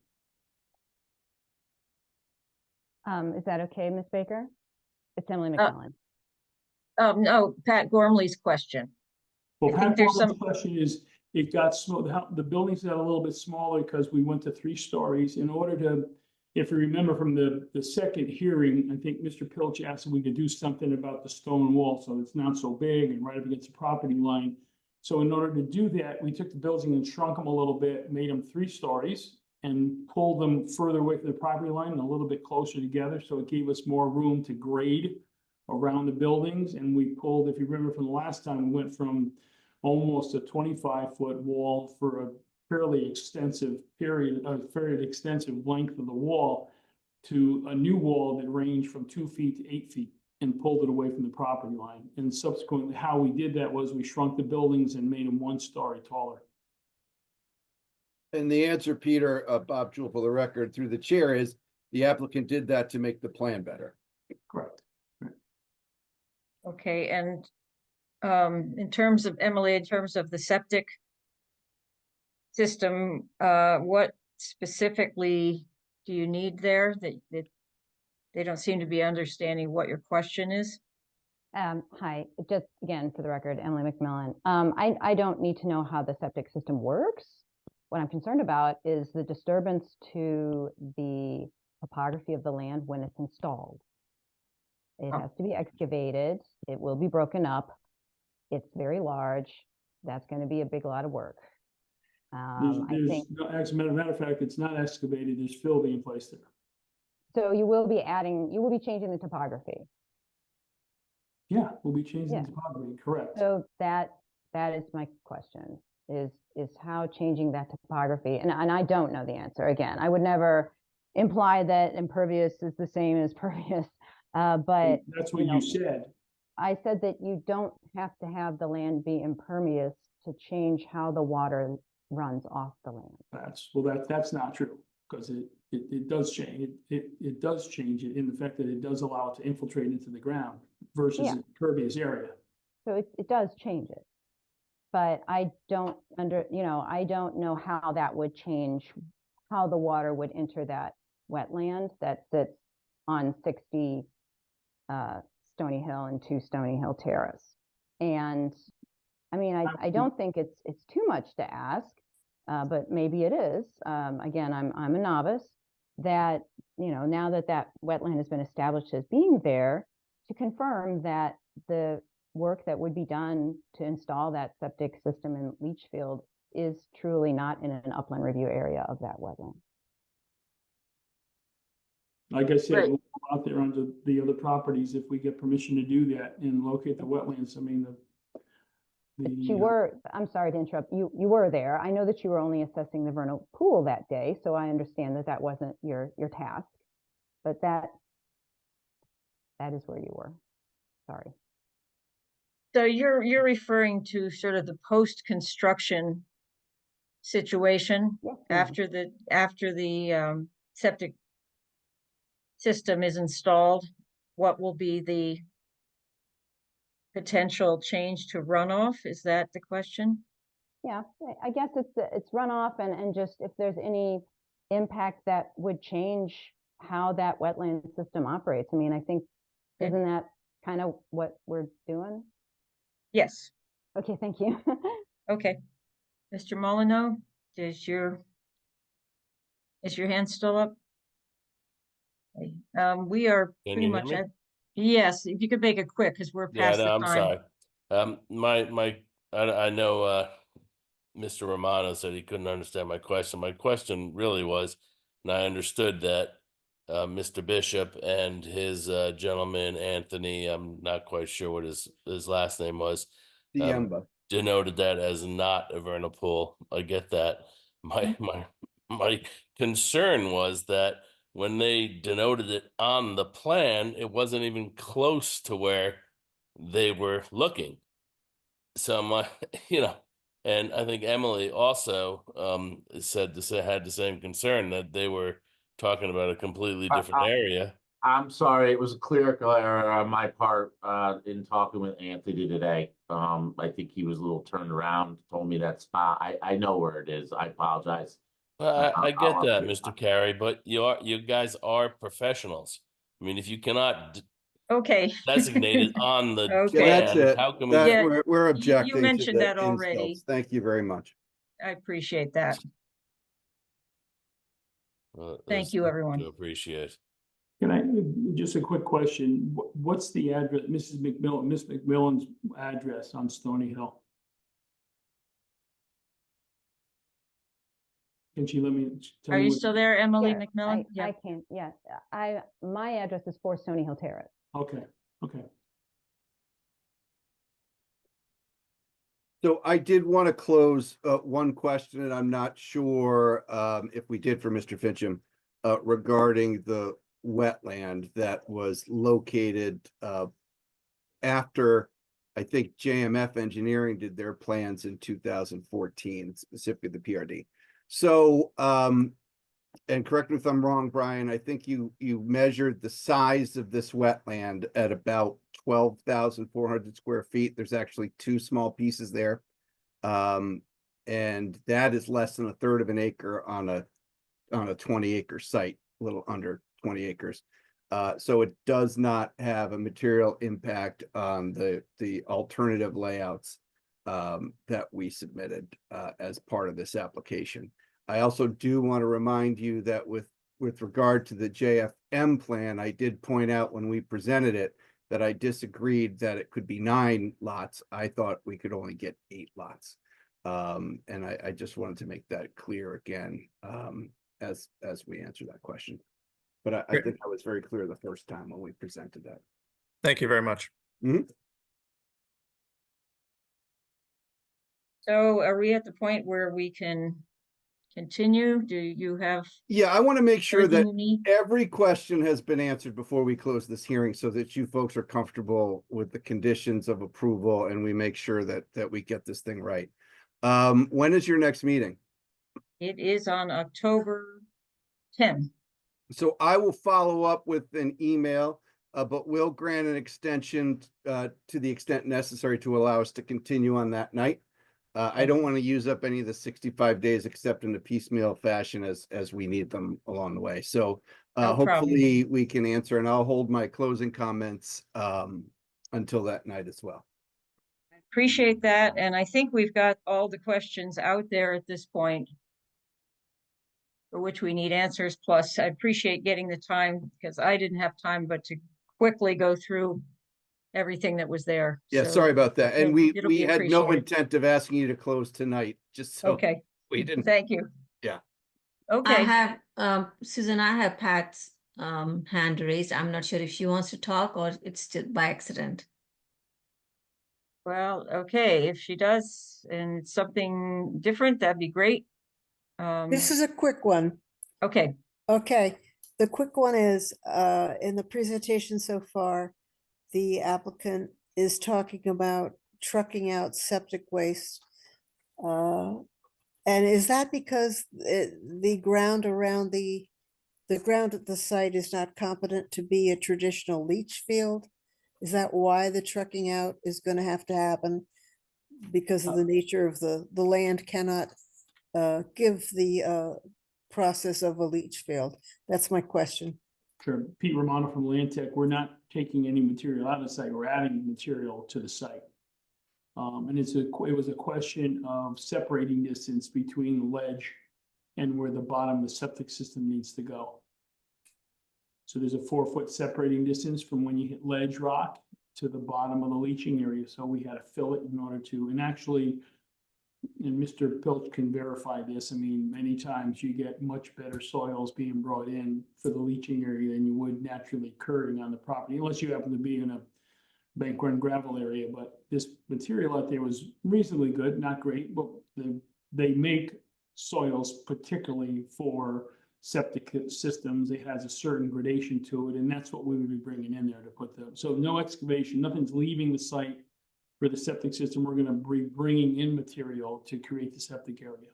Is that okay, Ms. Baker? It's Emily McMillan. No, Pat Gormley's question. Well, I think Pat there's Gormley's question is, it got small, the buildings got a little bit smaller because we went to 3 stories in order to, if you remember from the second hearing, I think Mr. Pilch asked if we could do something about the stone wall so it's not so big and right up against the property line. So in order to do that, we took the building and shrunk them a little bit, made them 3 stories and pulled them further away from the property line and a little bit closer together. So it gave us more room to grade around the buildings. And we pulled, if you remember from the last time, we went from almost a 25-foot wall for a fairly extensive length of the wall to a new wall that ranged from 2 feet to 8 feet and pulled it away from the property line. And subsequently, how we did that was we shrunk the buildings and made them 1 story taller. And the answer, Peter, Bob Jewell, for the record, through the chair, is the applicant did that to make the plan better. Correct. Okay, and in terms of Emily, in terms of the septic system, what specifically do you need there that they don't seem to be understanding what your question is? Hi, just again, for the record, Emily McMillan. I don't need to know how the septic system works. What I'm concerned about is the disturbance to the topography of the land when it's installed. It has to be excavated. It will be broken up. It's very large. That's going to be a big lot of work. I think, as a matter of fact, it's not excavated. There's fill being placed there. So you will be changing the topography. Yeah, we'll be changing the topography, correct. So that is my question, is how changing that topography, and I don't know the answer. Again, I would never imply that impervious is the same as pervious, but that's what you said. I said that you don't have to have the land be impervious to change how the water runs off the land. That's not true, because it does change. It does change it in the fact that it does allow it to infiltrate into the ground versus an impervious area. So it does change it, but I don't know how that would change how the water would enter that wetland that sits on 60 Stony Hill and 2 Stony Hill Terrace. And I mean, I don't think it's too much to ask, but maybe it is. Again, I'm a novice. That, now that wetland has been established as being there, to confirm that the work that would be done to install that septic system in leach field is truly not in an upland review area of that wetland. Like I said, we'll go out there onto the other properties if we get permission to do that and locate the wetlands. I mean, I'm sorry to interrupt, you were there. I know that you were only assessing the vernal pool that day, so I understand that wasn't your task, but that is where you were. Sorry. So you're referring to sort of the post-construction situation after the septic system is installed. What will be the potential change to runoff? Is that the question? Yeah, I guess it's runoff and just if there's any impact that would change how that wetland system operates. I mean, I think, isn't that kind of what we're doing? Yes. Okay, thank you. Okay. Mr. Molyneux, is your hand still up? We are pretty much at, yes, if you could make it quick because we're past the time. I'm sorry. I know Mr. Romano said he couldn't understand my question. My question really was, and I understood that Mr. Bishop and his gentleman, Anthony, I'm not quite sure what his last name was, denoted that as not a vernal pool. I get that. My my concern was that when they denoted it on the plan, it wasn't even close to where they were looking. So my, and I think Emily also said had the same concern that they were talking about a completely different area. I'm sorry, it was a clerical error on my part in talking with Anthony today. I think he was a little turned around, told me that spot. I know where it is. I apologize. I get I'll that, update Mr. Carey, but you guys are professionals. I mean, if you cannot Okay. designate it on the Okay. Yeah, that's plan, it. how can That we? Yeah, we're you objecting to mentioned the that already. insults. Thank you very much. I appreciate that. Thank That's you, everyone. to appreciate. Can I, just a quick question, what's the address, Miss McMillan's address on Stony Hill? Can she let me? tell Are me you what- still there, Emily Yes, McMillan? I can, yes. My address is 4 Stony Hill Terrace. Okay, okay. So I did want to close one question, and I'm not sure if we did for Mr. Fincham regarding the wetland that was located after I think JMF Engineering did their plans in 2014, specifically the PRD. So, and correct me if I'm wrong, Brian, I think you measured the size of this wetland at about 12,400 square feet. There's actually two small pieces there. And that is less than a third of an acre on a 20-acre site, a little under 20 acres. So it does not have a material impact on the alternative layouts that we submitted as part of this application. I also do want to remind you that with regard to the JFM plan, I did point out when we presented it that I disagreed that it could be 9 lots. I thought we could only get 8 lots. And I just wanted to make that clear again as we answer that question. But I think I was very clear the first time when we presented that. Thank you very much. Mhm. So are we at the point where we can continue? Do you have Yeah, I want to make sure that everything you need? every question has been answered before we close this hearing so that you folks are comfortable with the conditions of approval and we make sure that we get this thing right. When is your next meeting? It is on October 10. So I will follow up with an email, but we'll grant an extension to the extent necessary to allow us to continue on that night. I don't want to use up any of the 65 days except in a piecemeal fashion as we need them along the way. So No hopefully problem. we can answer, and I'll hold my closing comments until that night as well. Appreciate that. And I think we've got all the questions out there at this point for which we need answers. Plus, I appreciate getting the time because I didn't have time but to quickly go through everything that was there. Yeah, So sorry about that. And it'll we be had no appreciated. intent of asking you to close tonight, just so Okay, we didn't. thank you. Yeah. I Okay, have, Susan, I have Pat's hand raised. I'm not sure if she wants to talk or it's still by accident. well, okay, if she does and it's something different, that'd be great. This is a quick one. Okay, Okay, the quick one is, in the presentation so far, the applicant is talking about trucking out septic waste. And is that because the ground around the ground at the site is not competent to be a traditional leach field? Is that why the trucking out is gonna have to happen? Because of the nature of the land cannot give the process of a leach field? That's my question. Sure. Pete Romano from Land Tech. We're not taking any material out of the site. We're adding material to the site. And it was a question of separating distance between the ledge and where the bottom of the septic system needs to go. So there's a 4-foot separating distance from when you hit ledge rock to the bottom of the leaching area. So we had to fill it in order to, and actually, and Mr. Pilch can verify this, I mean, many times you get much better soils being brought in for the leaching area than you would naturally occurring on the property, unless you happen to be in a bank run gravel area. But this material out there was reasonably good, not great, but they make soils, particularly for septic systems. It has a certain gradation to it, and that's what we would be bringing in there to put them. So no excavation, nothing's leaving the site for the septic system. We're gonna be bringing in material to create the septic area.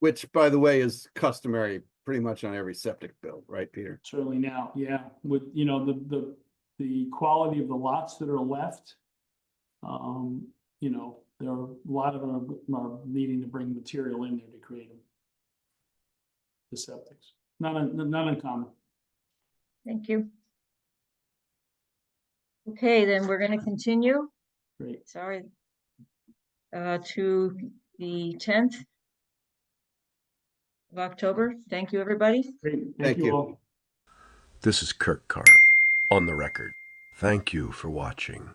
Which, by the way, is customary pretty much on every septic build, right, Peter? Certainly now, yeah, with, you know, the quality of the lots that are left. You know, there are a lot of them are needing to bring material in there to create them. The septics, not uncommon. Thank you. Okay, then we're gonna continue. Great. Sorry. To the 10th of October. Thank you, everybody. Great. Thank you. All. This is Kirk Carr, on the record. Thank you for watching.